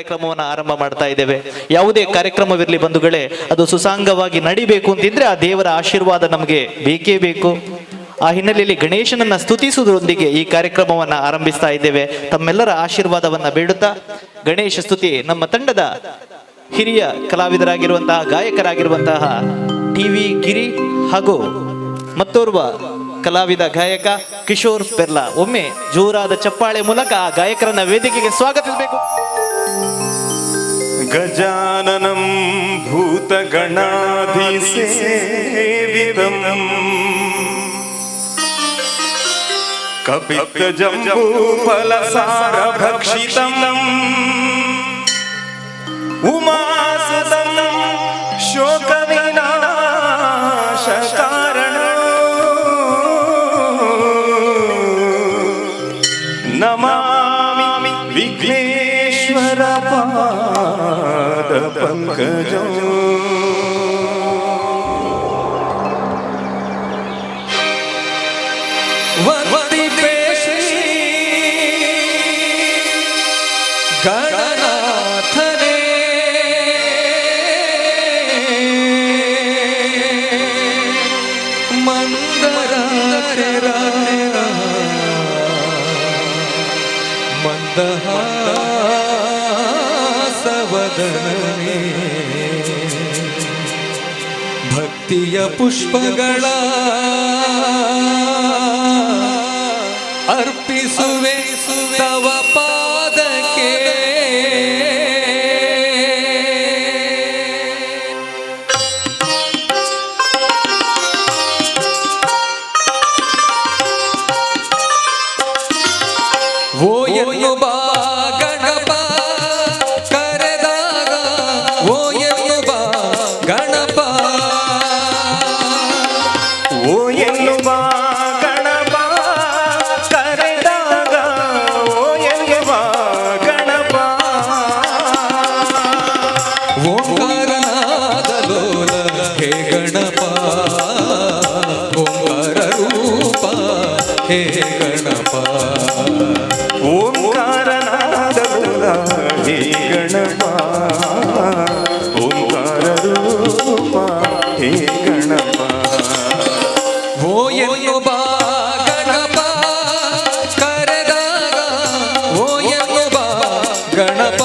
ಕಾರ್ಯಕ್ರಮವನ್ನು ಆರಂಭ ಮಾಡ್ತಾ ಇದ್ದೇವೆ. ಯಾವುದೇ ಕಾರ್ಯಕ್ರಮವಿರಲಿ ಬಂಧುಗಳೇ, ಅದು ಸುಸಾಂಗವಾಗಿ ನಡಿಬೇಕು ಅಂತಿದ್ರೆ ಆ ದೇವರ ಆಶೀರ್ವಾದ ನಮಗೆ ಬೇಕೇ ಬೇಕು. ಆ ಹಿನ್ನೆಲೆಯಲ್ಲಿ ಗಣೇಶನನ್ನ ಸ್ತುತಿಸುವುದರೊಂದಿಗೆ ಈ ಕಾರ್ಯಕ್ರಮವನ್ನ ಆರಂಭಿಸ್ತಾ ಇದ್ದೇವೆ. ತಮ್ಮೆಲ್ಲರ ಆಶೀರ್ವಾದವನ್ನ ಬೇಡುತ್ತಾ ಗಣೇಶ ಸ್ತುತಿ ನಮ್ಮ ತಂಡದ ಹಿರಿಯ ಕಲಾವಿದರಾಗಿರುವಂತಹ ಗಾಯಕರಾಗಿರುವಂತಹ ಟಿವಿ ಗಿರಿ ಹಾಗೂ ಮತ್ತೋರ್ವ ಕಲಾವಿದ ಗಾಯಕ ಕಿಶೋರ್ ಪೆರ್ಲಾ, ಒಮ್ಮೆ ಜೋರಾದ ಚಪ್ಪಾಳೆ ಮೂಲಕ ಆ ಗಾಯಕರನ್ನ ವೇದಿಕೆಗೆ ಸ್ವಾಗತಿಸಬೇಕು. ಗಜಾನನಂ ಭೂತಗಣಾಧಿಸೇವಿತಂ ಕಪಿತ್ತಜಂಬೂಫಲಸಾರಭಕ್ಷಿತಂ ಉಮಾಸುತಂ ಶೋಕವಿನಾಶಕಾರಣಂ ನಮಾಮಿ ವಿಘ್ನೇಶ್ವರ ಪಾದ ಪಂಕಜಂ. ಗಣನಾಥನೇ ಮಂದರ ಮಂದಹಾಸವದನೇ ಭಕ್ತಿಯ ಪುಷ್ಪಗಳ ಅರ್ಪಿಸುವೆ ತವ ಪಾದಕ್ಕೆ. ಓ ಎನ್ನುವ ಗಣಪ ಕರೆದಾಗ, ಓ ಎನ್ನುವ ಗಣಪ, ಓ ಎನ್ನುವ ಗಣಪ ಕರೆದಾಗ, ಓ ಎನ್ನುವ ಗಣಪ, ಓಂಕಾರನಾದ ಲೋಲ ಹೇ ಗಣಪ, ಓಂಕಾರ ರೂಪ ಹೇ ಗಣಪ, ಓಂಕಾರನಾದ ಹೇ ಗಣಪ, ಓಂಕಾರ ರೂಪ ಹೇ ಗಣಪ. ಓ ಎನ್ನುವ ಗಣಪ ಕರೆದಾಗ, ಓ ಎನ್ನುವ ಗಣಪ,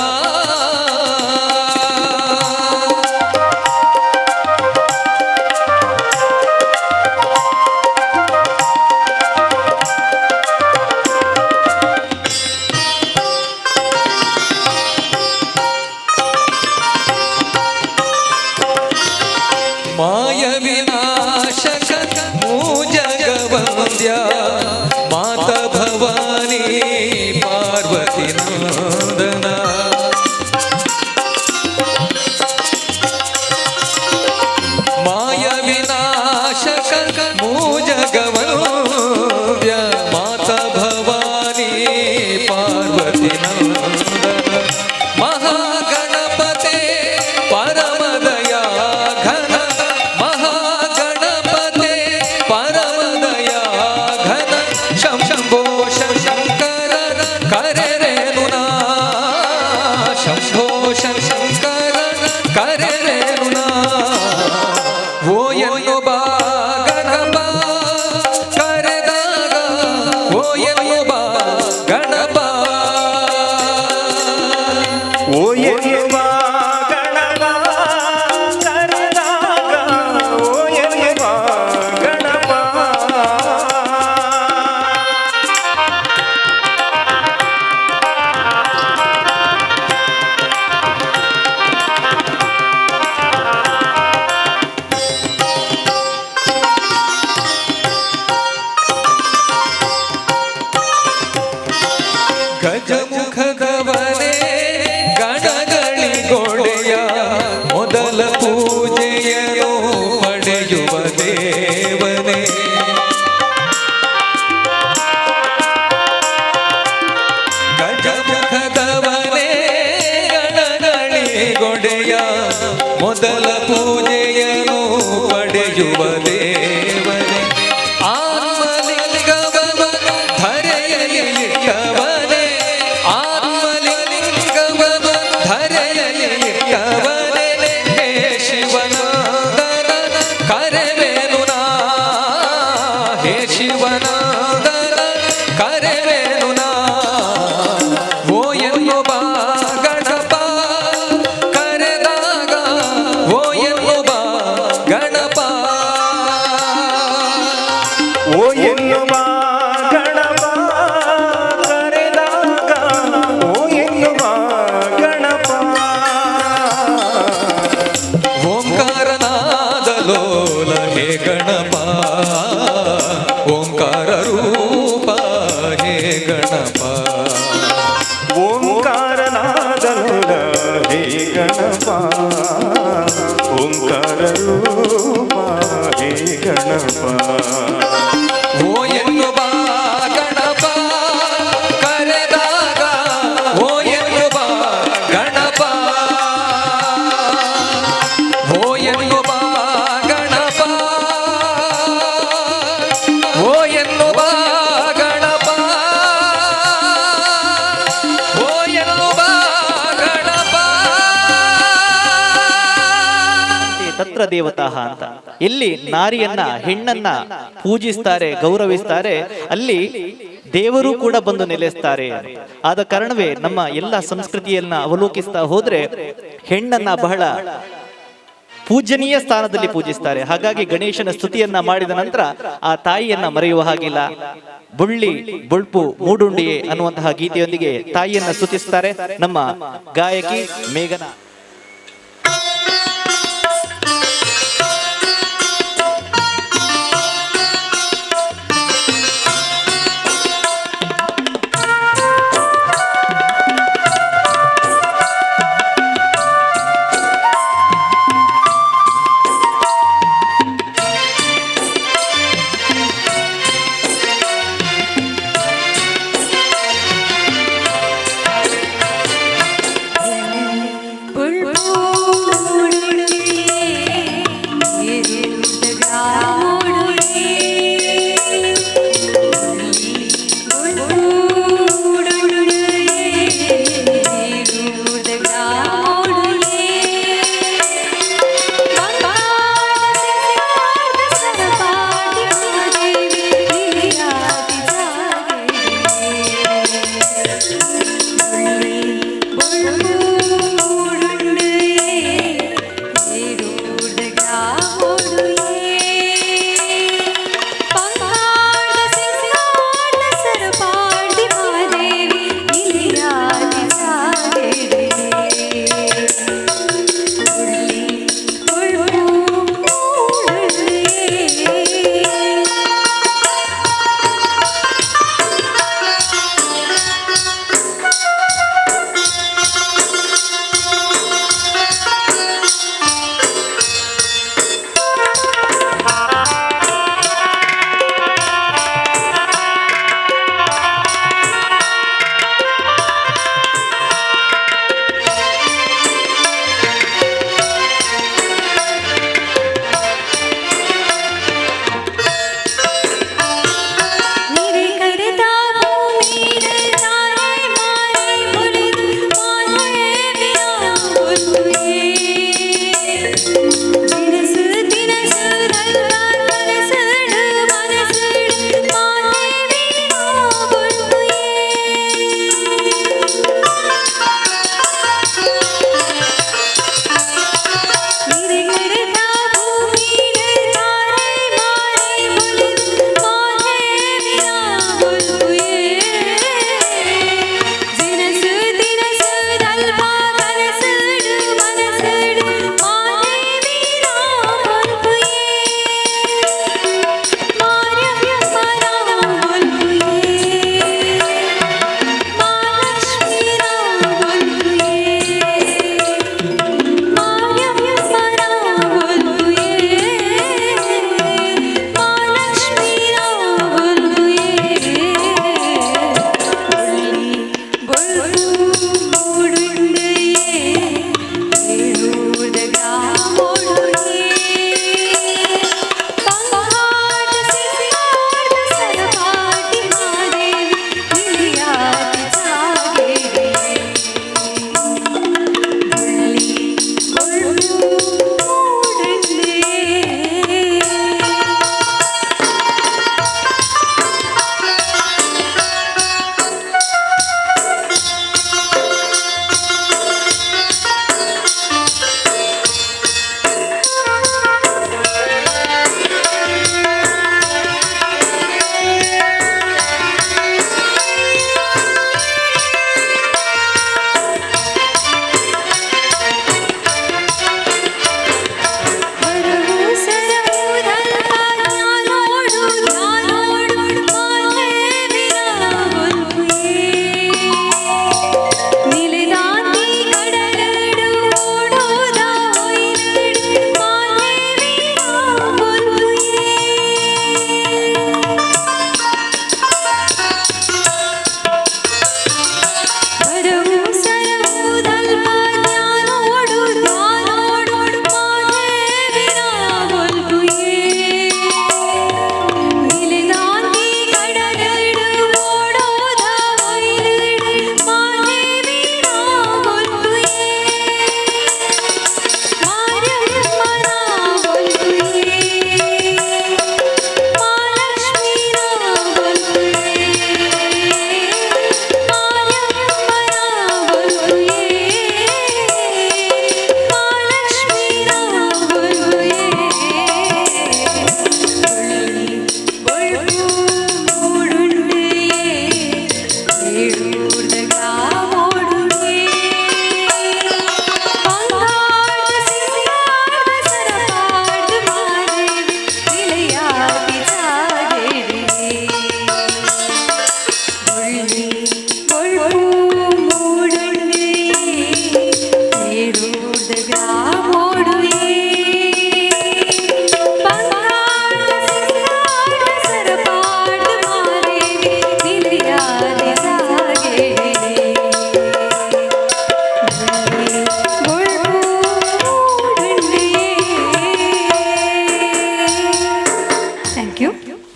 ಮಾಯ ವಿನಾಶಕ ಮೂಜಗವಂದ್ಯ ಮಾತ ಭವಾನಿ ಪಾರ್ವತಿ ನಂದನ, ಮಾಯ ವಿನಾಶಕ ಮೂಜಗವಂದ್ಯ ಮಾತ ಭವಾನಿ ಪಾರ್ವತಿ ನಂದನ, ಮಹಾಗಣಪತೆ ಪರಮದಯಾ ಘನ, ಮಹಾಗಣಪತೆ ಪರಮದಯಾ ಘನ, ಶಂಭೋ ಶಂಕರ ಕರೆರೇನುನಾ, ಶಂಭೋ ಶಂಕರ ಕರೆರೇನುನಾ. ಓ ಎನ್ನುವ ಗಣಪ ಕರೆದಾಗ, ಓ ಎನ್ನುವ ಗಣಪ, ಓ ಎನ್ನುವ ಗಣಪ ಕರೆದಾಗ, ಓ ಎನ್ನುವ ಗಣಪ, ಗಜಮುಖದವನೇ ಗಣಗಳಿಗೊಡೆಯ ಮೊದಲ ಪೂಜೆಯನ್ನು ಪಡೆಯುವ ದೇವನೇ, ಗಜಮುಖದವನೇ ಗಣಗಳಿಗೊಡೆಯ ಮೊದಲ ಪೂಜೆಯನ್ನು ಪಡೆಯುವ ದೇವನೇ, ಆತ್ಮಲಿಂಗವನ್ನು ಧರೆಯಲ್ಲಿ ಇಟ್ಟವನೇ, ಶಿವನಾದರ ಕರೆವೇನು ನಾ ಓ ಎನ್ನುವ ಗಣಪ ಕರೆದಾಗ ಓ ಎನ್ನುವ ಗಣಪ ಓ ಎನ್ನುವ ಗಣಪ ಕರೆದಾಗ ಓ ಎನ್ನುವ ಗಣಪ ಓಂಕಾರನಾದ ಲೋಲ ಹೇ ಗಣಪ ಓಂಕಾರ ರೂಪ ಹೇ ಗಣಪ ಓಂಕಾರನಾದಲೋಲ ಹೇ ಗಣಪ ಓಂಕಾರ ರೂಪ ಹೇ ಗಣಪ ಓ ಎನ್ನುವ ಗಣಪ ಕರೆದಾಗ ಓ ಎನ್ನುವ ಗಣಪ ಓ ಎನ್ನುವ ಗಣಪ ಓ ಎನ್ನುವ ಗಣಪ ಓ ಎನ್ನುವ ಗಣಪ ತತ್ರ ದೇವತಾಹ ಅಂತ ಇಲ್ಲಿ ನಾರಿಯನ್ನ ಹೆಣ್ಣನ್ನ ಪೂಜಿಸ್ತಾರೆ, ಗೌರವಿಸ್ತಾರೆ, ಅಲ್ಲಿ ದೇವರು ಕೂಡ ಬಂದು ನೆಲೆಸ್ತಾರೆ. ಆದ ಕಾರಣವೇ ನಮ್ಮ ಎಲ್ಲ ಸಂಸ್ಕೃತಿಯನ್ನ ಅವಲೋಕಿಸ್ತಾ ಹೋದ್ರೆ ಹೆಣ್ಣನ್ನ ಬಹಳ ಪೂಜನೀಯ ಸ್ಥಾನದಲ್ಲಿ ಪೂಜಿಸ್ತಾರೆ. ಹಾಗಾಗಿ ಗಣೇಶನ ಸ್ತುತಿಯನ್ನ ಮಾಡಿದ ನಂತರ ಆ ತಾಯಿಯನ್ನ ಮರೆಯುವ ಹಾಗಿಲ್ಲ. ಬುಳ್ಳಿ ಬುಳ್ಪು ಮೂಡುಂಡಿಯೇ ಅನ್ನುವಂತಹ ಗೀತೆಯೊಂದಿಗೆ ತಾಯಿಯನ್ನ ಸ್ತುತಿಸ್ತಾರೆ ನಮ್ಮ ಗಾಯಕಿ ಮೇಘನ. ಪುಳ್ಳಿ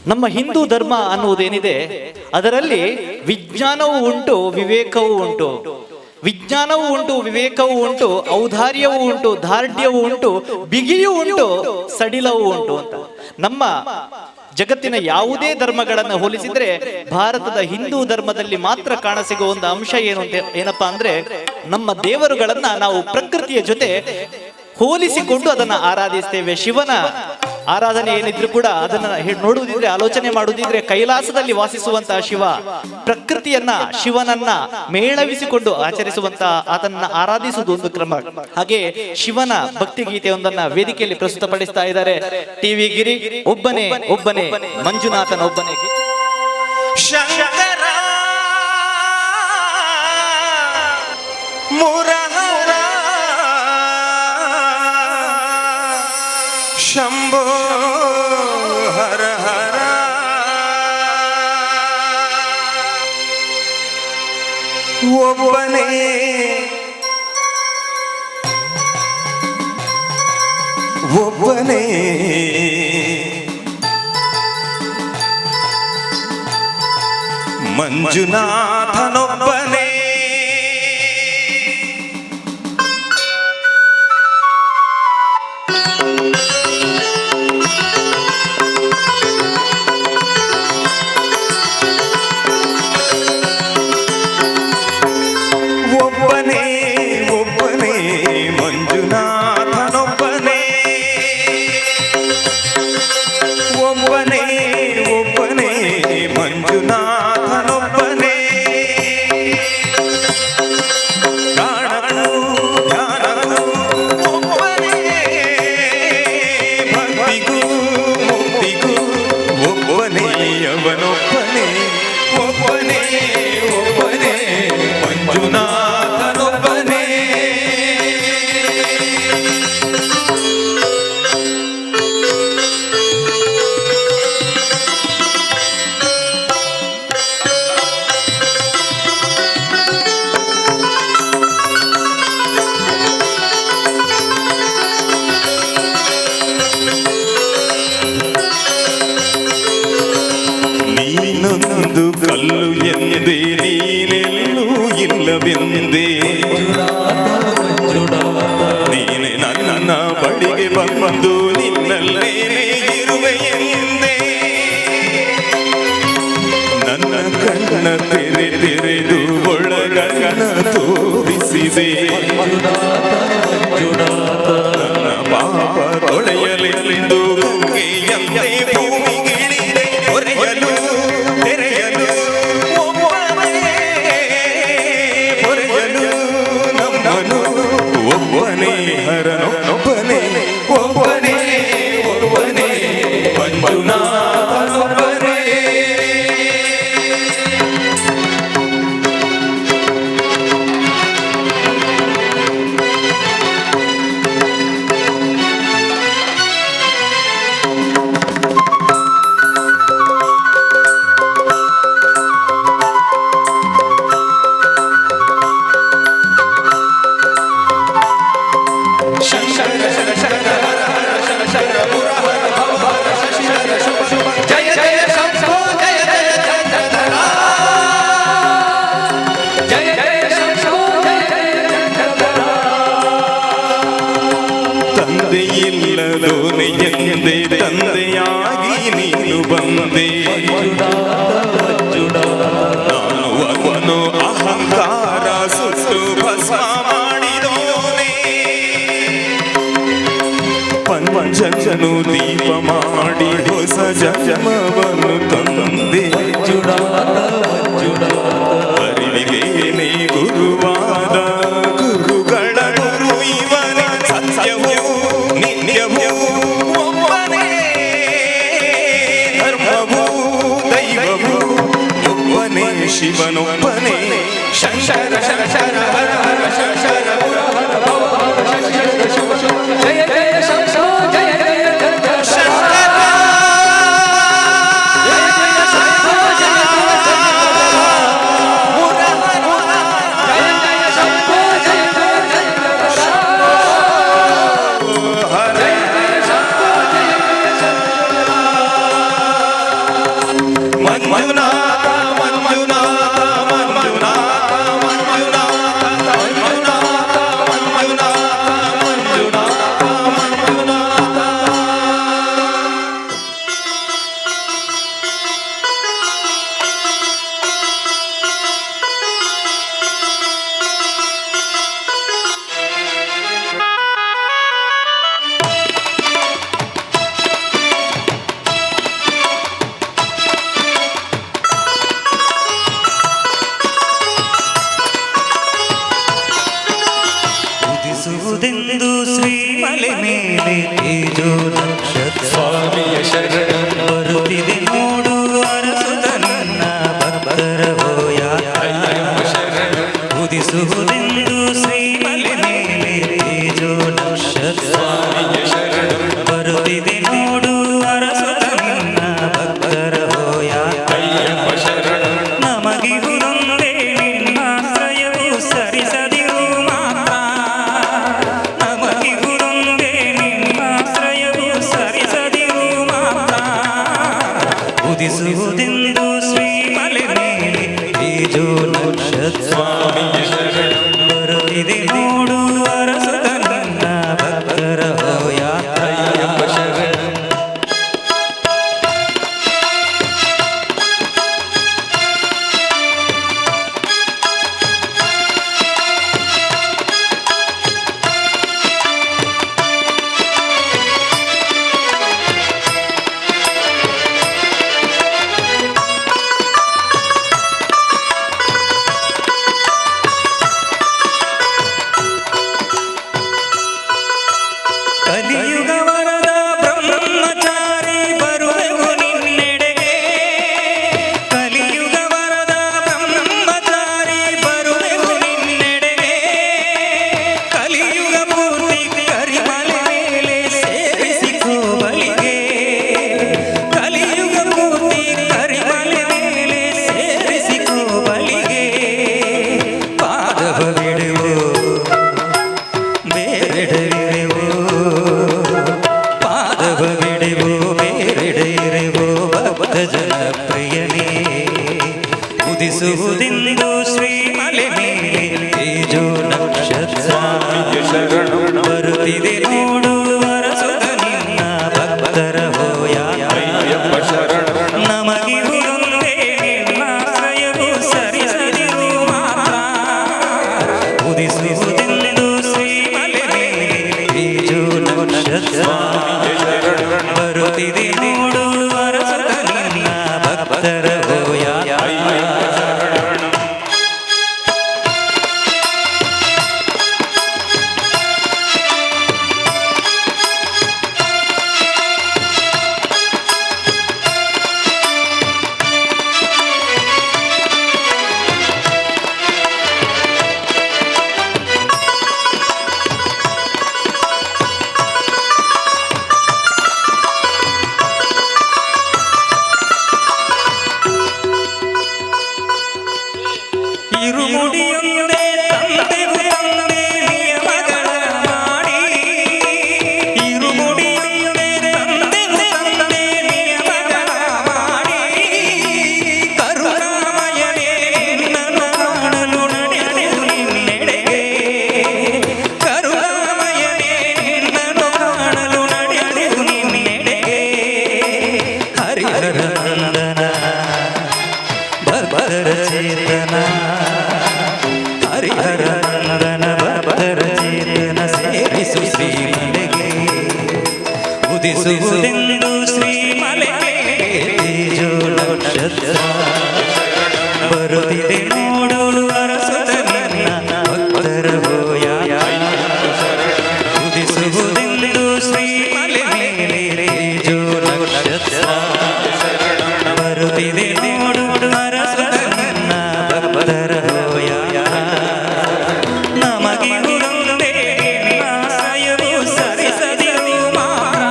ನಮ್ಮ ಹಿಂದೂ ಧರ್ಮ ಅನ್ನುವುದೇನಿದೆ ಅದರಲ್ಲಿ ವಿಜ್ಞಾನವೂ ಉಂಟು, ವಿವೇಕವೂ ಉಂಟು. ವಿಜ್ಞಾನವೂ ಉಂಟು, ವಿವೇಕವೂ ಉಂಟು, ಔದಾರ್ಯವೂ ಉಂಟು, ದಾರ್ಢ್ಯವೂ ಉಂಟು, ಬಿಗಿಯೂ ಉಂಟು, ಸಡಿಲವೂ ಉಂಟು ಅಂತ. ನಮ್ಮ ಜಗತ್ತಿನ ಯಾವುದೇ ಧರ್ಮಗಳನ್ನು ಹೋಲಿಸಿದ್ರೆ ಭಾರತದ ಹಿಂದೂ ಧರ್ಮದಲ್ಲಿ ಮಾತ್ರ ಕಾಣಸಿಗುವ ಒಂದು ಅಂಶ ಏನಪ್ಪಾ ಅಂದ್ರೆ, ನಮ್ಮ ದೇವರುಗಳನ್ನ ನಾವು ಪ್ರಕೃತಿಯ ಜೊತೆ ಹೋಲಿಸಿಕೊಂಡು ಅದನ್ನ ಆರಾಧಿಸ್ತೇವೆ. ಶಿವನ ಆರಾಧನೆ ಏನಿದ್ರು ಕೂಡ ಅದನ್ನ ನೋಡುವುದಿದ್ರೆ, ಆಲೋಚನೆ ಮಾಡುವುದಿದ್ರೆ, ಕೈಲಾಸದಲ್ಲಿ ವಾಸಿಸುವಂತಹ ಶಿವ ಪ್ರಕೃತಿಯನ್ನ, ಶಿವನನ್ನ ಮೇಳವಿಸಿಕೊಂಡು ಆಚರಿಸುವಂತಹ, ಆತನನ್ನ ಆರಾಧಿಸುವುದು ಒಂದು ಕ್ರಮ. ಹಾಗೆ ಶಿವನ ಭಕ್ತಿ ಗೀತೆಯೊಂದನ್ನ ವೇದಿಕೆಯಲ್ಲಿ ಪ್ರಸ್ತುತಪಡಿಸ್ತಾ ಇದ್ದಾರೆ ಟಿವಿ ಗಿರಿ. ಒಬ್ಬನೇ ಒಬ್ಬನೇ ಮಂಜುನಾಥನ ಒಬ್ಬನೇ. ಶಂಕರ ಮುರಹರ ಶಂಭೋ ಹರ ಹರ ಒಬ್ಬನೇ ಒಬ್ಬನೇ ಮಂಜುನಾಥನೊಬ್ಬನೇ ಒಬ್ಬನೇ ಒಬ್ಬನೇ ಮಂಜುನಾಥನೊಬ್ಬನೇ ಒಬ್ಬನೇ ಒಬ್ಬನೇ ಮಂಜುನಾಥನೊಬ್ಬನೇ ಪ್ರಾಣಕ್ಕೂ ಧ್ಯಾನಕ್ಕೂ ಒಬ್ಬನೇ ಭಕ್ತಿಗೂ ಮುಕ್ತಿಗೂ ಒಬ್ಬನೇ ಅವನೊಬ್ಬನೇ ಒಬ್ಬನೇ ಒಬ್ಬನೇ ಮಂಜುನಾಥನೊಬ್ಬನೇ ನೀನೊಂದು ಕಲ್ಲು ಎಂದೇ ನೀನೆಲ್ಲೂ ಇಲ್ಲವೆಂದೇ ನೀನೆ ನನ್ನ ಬಳಿಗೆ ಬಂದು ನಿನ್ನಲ್ಲೇ ಇರುವೆ ಎಂದೇ ನನ್ನ ಕಣ್ಣ ತೆರೆದು ಒಳಗಣ್ಣ ತೋರಿಸಿದೆ ನನ್ನ ಪಾಪ ತೊಳೆಯಲೆಂದು ಗಂಗೆಯಂತೆ ಭೂಮಿಗಿಳಿದೆ ಹೊರೆಯಲು ತೆರೆಯಲು ಹೊರೆಯಲು ನಮ್ಮನು ಒಬ್ಬನೇ ಹರನೊಬ್ಬನೇ ಒಬ್ಬನೇ ಒಬ್ಬನೇ ಮಂಜುನಾಥನೊಬ್ಬನೇ ತಂದೆಯಿಲ್ಲದೋನೆ ಎಂದೇ ತಂದೆಯಾಗಿ ನೀನು ಬಂದೆ ನಾನು ಅವನು ಅಹಂಕಾರ ಸುಟ್ಟು ಭಸ್ಮ ಮಾಡಿದೋನೆ ಪಂಚನು ದೀಪ ಮಾಡಿ ಹೊಸ ಜನ್ಮವನ್ನು ತಂದೆ ಅರಿವಿಗೆ ಗುರುವಾದ ಗುರುಗಳ ಗುರು ಇವನೇ ಸತ್ಯವೂ ನಿತ್ಯವೂ ಒಬ್ಬನೇ ಧರ್ಮವೂ ದೈವವೂ ಒಬ್ಬನೇ ಶಿವನೊಬ್ಬನೇ ಶಂಕರ ಶಂಕರ ಹರ ಹರ ಶಂಕರ ಪುರ ಹರ ಭವ ಹರ ಶಂಕರ ಶಿವ ಜಯ ಜಯ ಶಂಕರ ಜಯ ಜಯ ಉದಿಸುವುದೆಂದು ಶ್ರೀಮಲೆ ಮೇಲೆ ತೇಜೋ ನಕ್ಷತ್ರ ಬರುತ್ತಿದೆ ನೋಡು ಅರಸುತ್ತ ನಿನ್ನ ಭಕ್ತರ ಹೋಯ ನಮಗೆ ಒಂದೇ ನಿನ್ನಾಶ್ರಯವು ಸರಿಸದಿರು ಮಾತ್ರ ಉದಿಸುವುದೆಂದು ಶ್ರೀಮಲೆ ಮೇಲೆ ತೇಜೋ ನಕ್ಷತ್ರ ಬರುತ್ತಿದೆ ನೋಡು ಅರಸುತ್ತ ನಿನ್ನ ಭಕ್ತರ ಹೋಯ ಇರುಮುಡಿಯೊಂದೇ ತಂದೆಗೂ ತಂದೆ ನಿಯಮಗಳ ಮಾಡಿ ಇರುಮುಡಿಯೊಂದೇ ತಂದೆಗೂ ತಂದೆ ನಿಯಮಗಳ ಮಾಡಿ ಕರುಣಾಮಯನೇ ನಿನ್ನನ್ನು ಕಾಣಲು ನಡೆದು ನಿನ್ನೆಡೆಗೆ ಕರುಣಾಮಯನೇ ನಿನ್ನನ್ನು ಕಾಣಲು ನಡೆದು ನಿನ್ನೆಡೆಗೆ ಹರಿಹರ ನಂದನ ಭಕ್ತರ ಚೇತನ ಹರಿಹರ ನಂದನ ಭಕ್ತರ ಚೇತನ ಸೇರಿಸು ಶ್ರೀಮಲೆಗೆ ಉದಿಸುವುದೆಂದು ಶ್ರೀಮಲೆಗೆ ತೇಜೋ ನಕ್ಷತ್ರ ಬರುತ್ತಿದೆ ನೋಡು ಅರಸುತ್ತ ನಿನ್ನ ಭಕ್ತರ ಹೋಯ ಉದಿಸುವುದೆಂದು ಶ್ರೀಮಲೆ ಮೇಲೆ ತೇಜೋ ನಕ್ಷತ್ರ ಬರುತ್ತಿದೆ ನೋಡು ಅರಸುತ್ತ ನಿನ್ನ ಭಕ್ತರ ಹೋಯ ನಮಗೆ ಒಂದೇ ನಿನ್ನಾಶ್ರಯವು ಸರಿಸದಿರು ಮಾತ್ರ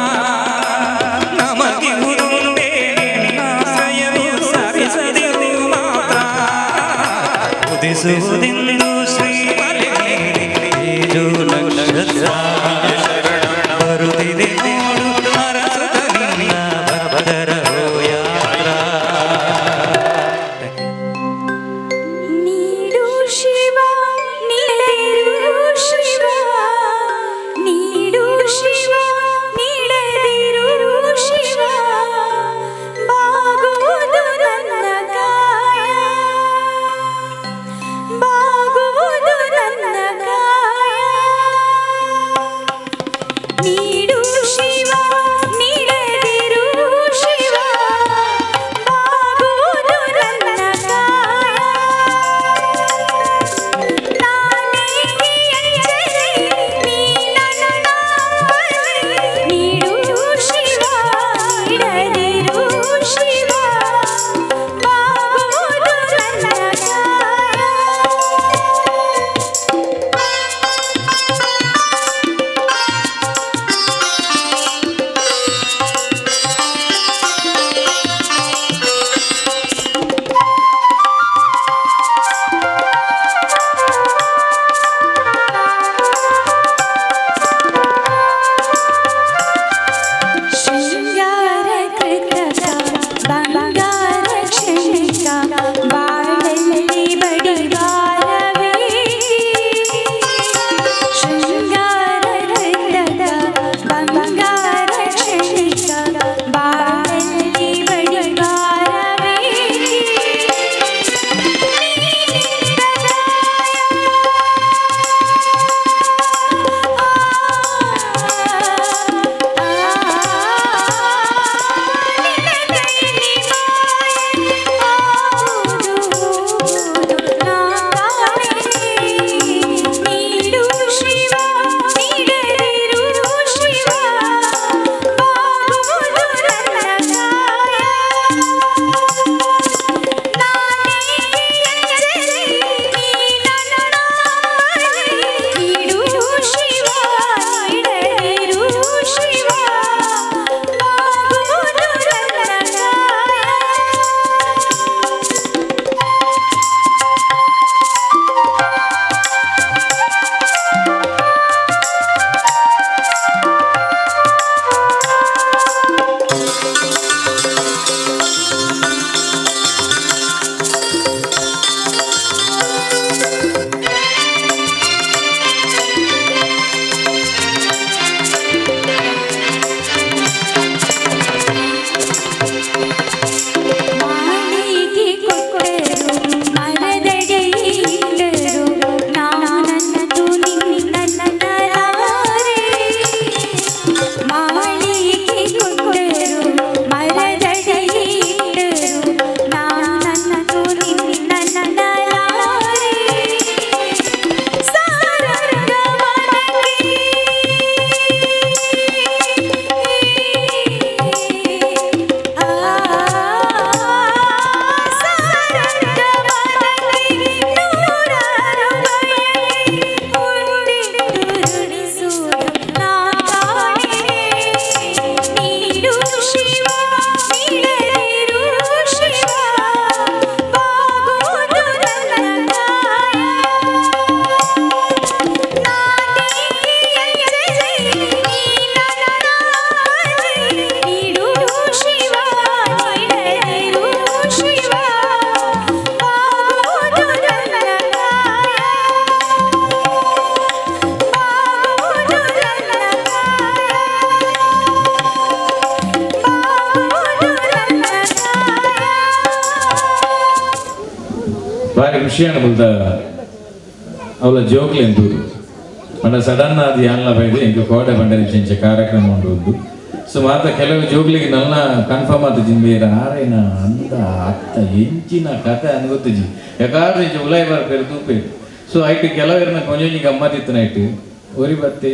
ನಮಗೆ ಒಂದೇ ನಿನ್ನಾಶ್ರಯವು ಸರಿಸದಿರು ಮಾತ್ರ ಉದಿಸುವುದೆಂದು ಶ್ರೀಮಲೆ ಮೇಲೆ ತೇಜೋ ನಕ್ಷತ್ರ ಬರುತ್ತಿದೆ ನೋಡು ಅರಸುತ್ತ ನಿನ್ನ ಭಕ್ತರ ಹೋಯ ನೀಡು ಶಿವ ನೀಡಿರು ಶಿವ ನೀಡು ಶಿವ ನೀಡದಿರು ಶಿವ ಬಾಗುವುದು ನನ್ನ ಕಾಯ ಬಾರಿ ಖುಷಿಯನ್ನು ಬಲ್ದ ಅವಳ ಜೋಕ್ಲಿ ಎಂತೂರು ಪಂಡ ಸಡನ್ ಆದ ಯಾನ್ಲ ಬೈದು ಇಂಕ ಕೋಟೆ ಬಂಡರಿ ಚೆಂಚ ಕಾರ್ಯಕ್ರಮ ಉಂಟು ಸೊ ಮಾತ ಕೆಲವು ಜೋಕ್ಲಿಗೆ ನನ್ನ ಕನ್ಫರ್ಮ್ ಆತ ಜಿಂಬೇರ ಆರೇನ ಅಂದ ಅತ್ತ ಎಂಚಿನ ಕತೆ ಅನ್ಗೊತ್ತಜಿ ಯಾಕಾದ್ರೆ ಇಂಚ ಉಲಾಯಿ ಬರ್ಪೇರು ತೂಪೇರು ಸೊ ಐಟು ಕೆಲವರನ್ನ ಕೊಂಚ ಗಮ್ಮತ್ತಿತ್ತು ನೈಟು ಒರಿ ಬತ್ತೆ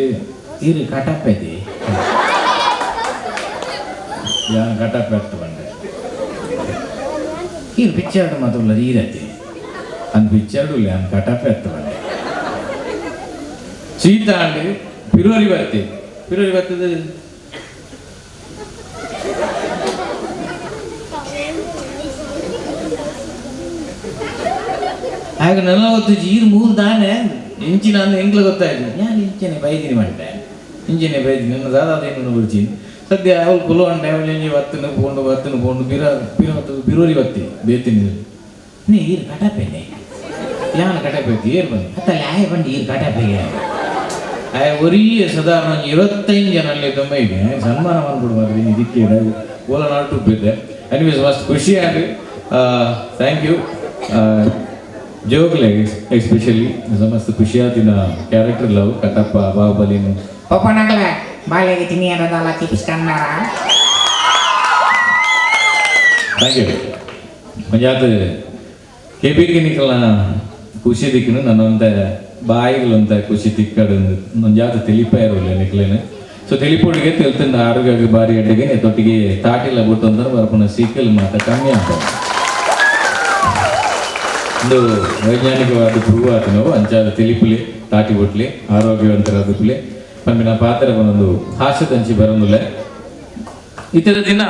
ಈರಿ ಕಟಪ್ಪೈತಿ ಯಾನ್ ಕಟಪ್ಪ ಎತ್ತು ಬಂಡೆ ಈರು ಪಿಚ್ಚಾಡು ಮಾತ್ರ ಈರತಿ ಅಂದ್ ಪಿಚ್ಚಾಡು ಇಲ್ಲ ಅಂದ್ ಕಟಪ್ಪ ಎತ್ತು ಬಂಡೆ ಶೀತ ಅಂಡು ಪಿರೋರಿ ಬರ್ತದೆ ಆಗ ನನ್ನ ಗೊತ್ತು ಈರು ಮೂರು ದಾನೆ ಇಂಚಿನ ಅಂದ ಎಂಗ್ಲ ಗೊತ್ತಾಯ್ತು ನಾನು ಇಂಚನೆ ಬೈದಿನಿ ಮಾಡ್ತೆ ಇಂಚಿನೆ ಬೈದಿನಿ ನನ್ನ ದಾದಾದೇನು ಬಿಡ್ತೀನಿ ಸದ್ಯ ಅವಳು ಕುಲವಂಡೆ ಅವಳು ಒತ್ತನು ಪೋಂಡು ಬಿರೋರಿ ಬತ್ತಿ ಬೇತೀನಿ ನೀ ಈರು ಕಟಪೇನೆ ಯಾನ ಕಟಪೈತಿ ಏರು ಬಂದು ಅತ್ತಲ್ಲಿ ಆಯ ಬಂದು ಈರು ಕಟಪೆಗೆ ಆಯ ಒರೀ ಸಾಧಾರಣ 25 ಜನ ಅಲ್ಲಿ ತೊಂಬೈಗೆ ಸನ್ಮಾನ ಮಾಡ್ಬಿಡ್ಬಾರ್ದು ಇದಕ್ಕೆ ಓಲ ನಾಟು ಬಿದ್ದೆ ಅನಿವೇಸ್ ಮಸ್ತ್ ಖುಷಿ ಆಗಿ ಥ್ಯಾಂಕ್ ಯು ಜೋಗ್ಲೆ ಎಸ್ಪೆಷಲಿ ಮಸ್ತ್ ಖುಷಿ ಆತಿನ ಕ್ಯಾರೆಕ್ಟರ್ ಲವ್ ಕಟಪ್ಪ ಬಾಹುಬಲಿನು ಒಪ್ಪನಾಗಲ ಬಾಳೆಗೆ ತಿನ್ನಿ ಅನ್ನೋದಲ್ಲ ತಿಪ್ಪಿಸ್ಕೊಂಡಾರ ಥ್ಯಾಂಕ್ ಯು ಮಂಜಾತ್ ಕೆಬಿಗೆ ನಿಕ್ಕಲ ಖುಷಿ ದಿಕ್ಕನು ನನ್ನೊಂದ ಬಾಯಿಗಳೊಂದ ಖುಷಿ ತಿಕ್ಕಡು ಮಂಜಾತ್ ತಿಳಿಪ ಇರೋಲ್ಲ ನಿಕ್ಲೇನು ಸೊ ತಿಳಿಪೊಡಿಗೆ ತಿಳ್ತಿಂದ ಆರೋಗ್ಯ ಬಾರಿ ಅಡ್ಡೆಗೆ ತೊಟ್ಟಿಗೆ ತಾಟಿಲ್ಲ ಬಿಟ್ಟು ಅಂದ್ರೆ ಬರ್ಪನ ಸೀಕಲ್ ಮಾತ ಕಮ್ಮಿ ಅಂತ ಒಂದು ವೈಜ್ಞಾನಿಕವಾದ ಪ್ರೂವ್ ಆತು ನಾವು ಅಂಚಾದ ತಿಳಿಪುಲಿ ತಾಟಿ ಬೊಟ್ಲಿ ಆರೋಗ್ಯವಂತರಾದ ಪುಲಿ ಪಂಪಿನ ಪಾತ್ರ ಬಂದೊಂದು ಹಾಸ್ಯದಂಚಿ ಬರೋದಿಲ್ಲ ಇತರ ದಿನ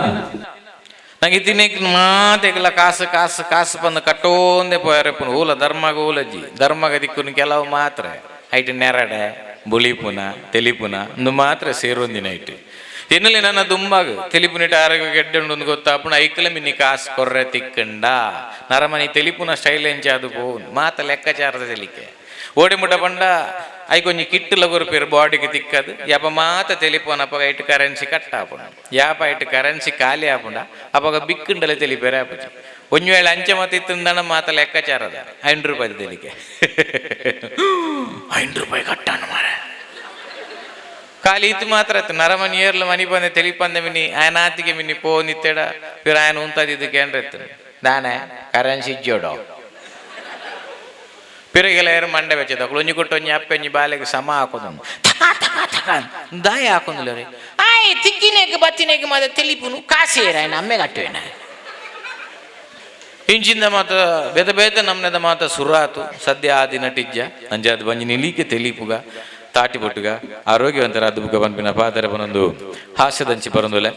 ನಂಗೆ ತಿನ್ನಕ್ಕೆ ಮಾತೆಲ್ಲ ಕಾಸು ಬಂದು ಕಟ್ಟೋಂದೆ ಪೋಯರಪ್ಪನ ಊಲ ಧರ್ಮಗ ಊಲಜ್ಜಿ ಧರ್ಮಗ ದಿಕ್ಕುನ ಕೆಲವು ಮಾತ್ರ ಐಟ್ ನೆರಡೆ ಬುಳಿಪುನ ತೆಲಿಪುನ ಒಂದು ಮಾತ್ರ ಸೇರೊಂದಿನ ಐಟ್ ಎನ್ನಲಿ ನನ್ನ ದುಂಬಾಗ ತೆಲಿಪುನಿಟ ಆರೋಗ್ಯ ಗೆಡ್ಡೆ ಗೊತ್ತಾಪುಣ ಐಕಲ ಮಿನ್ನಿ ಕಾಸು ಕೊರ್ರೆ ತಿಕ್ಕಂಡ ನರಮನಿ ತೆಲಿಪುನ ಸ್ಟೈಲ್ ಎಂಚಾದು ಪೋನ್ ಮಾತ ಲೆಕ್ಕಾಚಾರದ ತೆಲಿಕೆ ಓಡಿ ಮುಟ್ಟ ಬಂಡ ಐಕೊಂಜಿ ಕಿಟ್ಟುಲ ಗುರುಪೇರು ಬಾಡಿಗೆ ತಿಕ್ಕದು ಯಾಪ ಮಾತ ತೆಲಿಪೋನ ಅಪ್ಪಗ ಐಟ್ ಕರೆನ್ಸಿ ಕಟ್ಟ ಆಪುಂಡ ಯಾಪ ಐಟ್ ಕರೆನ್ಸಿ ಖಾಲಿ ಆಪುಂಡ ಅಪ್ಪಗ ಬಿಕ್ಕುಂಡಲೆ ತೆಲಿಪೇರೆ ಆಪುಜಿ ಒಂಜು ವೇಳೆ ಅಂಚೆ ಮತ್ತಿತ್ತಂದಣ ಮಾತ ಲೆಕ್ಕಾಚಾರದ 5 ರೂಪಾಯಿ ತೆಲಿಕೆ 5 ರೂಪಾಯಿ ಕಟ್ಟಾನು ಮಾರೆ ಖಾಲಿ ಇತ್ತು ಮಾತ್ರ ನರಮನಿ ಏರ್ಲು ಮನಿ ಬಂದೆ ತೆಲಿಪಂದ ಮಿನಿ ಆಯನಾತಿಗೆ ಮಿನಿ ಪೋ ನಿತ್ತೆಡ ಪಿರ ಆಯನ ಉಂತದಿದ್ದಕ್ಕೆ ಏನ್ರತ್ತು ನಾನೇ ಕರೆನ್ಸಿ ಜೋಡೋ ಪಿರಗೆಲ್ಲ ಏರು ಮಂಡೆ ಬೆಚ್ಚದ ಒಂಜಿ ಕೊಟ್ಟು ಒಂಜಿ ಅಪ್ಪೆಂಜಿ ಬಾಲೆಗೆ ಸಮ ಹಾಕೋದು ದಾಯ ಹಾಕೊಂದಿಲ್ಲ ರೀ ಆಯ್ ತಿಕ್ಕಿನೇಗೆ ಬತ್ತಿನೇಗೆ ಮಾತ ತೆಲಿಪುನು ಕಾಸೇರ ಆಯ್ನ ಅಮ್ಮೆ ಕಟ್ಟುವೇನ ಇಂಚಿಂದ ಮಾತ ಬೇದ ನಮ್ನೆದ ಮಾತ ಸುರಾತು ಸದ್ಯ ಆ ದಿನ ಟಿಜ್ಜ ಅಂಜಾದ ಬಂಜಿ ನಿಲಿಕೆ ತೆಲಿಪುಗ ತಾಟಿ ಬೊಟ್ಟುಗ ಆರೋಗ್ಯವಂತರಾದ ಬುಗ ಪನ್ಪಿನ ಪಾತ್ರ ಬನ್ನೊಂದು ಹಾಸ್ಯದಂಚಿ ಬರೋದಿಲ್ಲ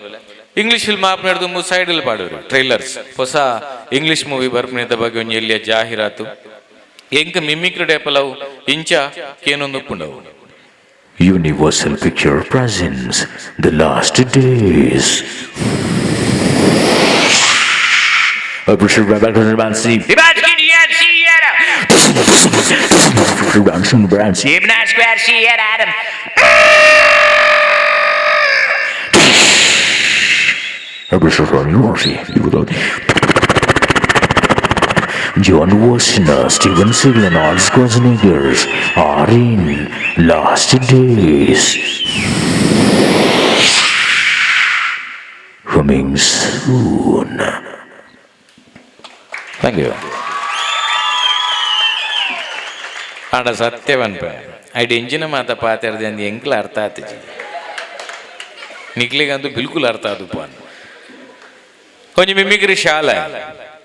ಇಂಗ್ಲಿಷ್ ಫಿಲ್ಮ್ ಆಪ್ ನಡೆದು ಸೈಡಲ್ ಪಾಡೋರು ಟ್ರೈಲರ್ಸ್ ಹೊಸ ಇಂಗ್ಲಿಷ್ ಮೂವಿ ಬರ್ಪಣಿದ ಬಗ್ಗೆ ಒಂದು ಎಲ್ಲಿಯ ಜಾಹೀರಾತು ಎಂಕ ಮಿಮಿಕ್ರಿ ಡೇಪಲವು ಇಂಚ ಕೇನೊಂದು ಪುಂಡವು Universal Picture presents The Last Days. John Washington, Steven Seagal and Arnold Schwarzenegger are in Last Days. Coming soon. Thank you ಆಡ ಸತ್ಯವನ್ಪ ಐಟಿ ಎಂಜಿನ ಮಾತ ಪಾತಿರ್ದೆ ಅಂದು ಎಂಕ್ಲ ಅರ್ಥ ಆತಜಿ ನಿಕ್ಲಿಗಂತೂ ಬಿಲ್ಕುಲ್ ಅರ್ಥ ಆದಪ್ಪ ಕೊಂಚ ಮಿಮಿಕ್ರಿ ಶಾಲೆ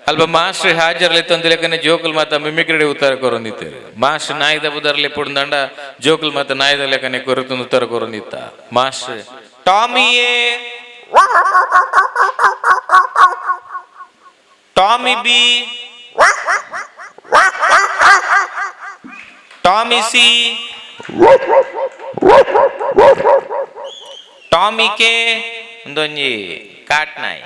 ಅಲ್ಪ ಮಾಸ್ಟರ್ ಹಾಜರ್ಲಿ ತಂದಿಲಕನೆ ಜೋಕುಲ್ ಮಾತ ಮಿಮಿಕ್ರಿ ಉತ್ತರ ಕೊರೊಂದಿತ್ತೇರು ಮಾಸ್ಟರ್ ನಾಯಿದ ಬುದರ್ಲಿ ಪುಡ್ದಂಡ ಜೋಕುಲ್ ಮಾತ ನಾಯಿದ ಲೆಕ್ಕನೆ ಕೊರತೊಂದು ಉತ್ತರ ಕೊರೊಂದಿತ್ತ ಮಾಸ್ಟರ್ ಟಾಮಿಯೇ Tommy B Tommy C Tommy K ಒಂದೊಂಜಿ ಕಾಟ್ನಾಯಿ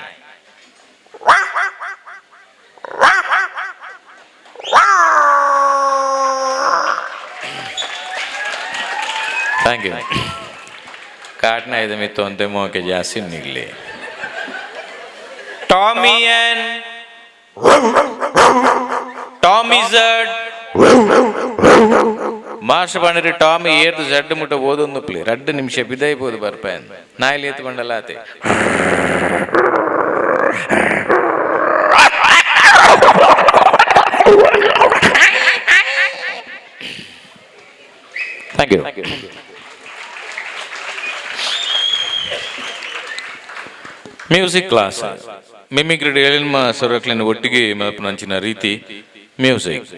ಥ್ಯಾಂಕ್ ಯು ಕಾಟ್ನಾಯಿದ ಮಿತ್ತು ಅಂತೆ ಮೋಕೆ ಜಾಸ್ತಿ ನಿಗ್ಲಿ ಟಾಮಿಯನ್ ಟಾಮಿಸ ಮಾಸ್ಟರ್ ಬಂದಿರಿ ಟಾಮಿ ಏರ್ದು ಜಡ್ಡು ಮುಟ್ಟ ಓದೊಂದು ಪ್ಲೇ 2 ನಿಮಿಷ ಬಿದೈಬೋದು ಬರ್ಪಾಯನ್ ನಾಯಿಲಿ ಎತ್ತು ಬಂಡಲ್ಲ ಆತೆ thank you music class mimicry ಎಳಿಲ್ಮ ಸೊರಕ್ಲಿನ ಒಟ್ಟಿಗೆ ಮಲ್ಪನಂಚಿನ ರೀತಿ ಮ್ಯೂಸಿಕ್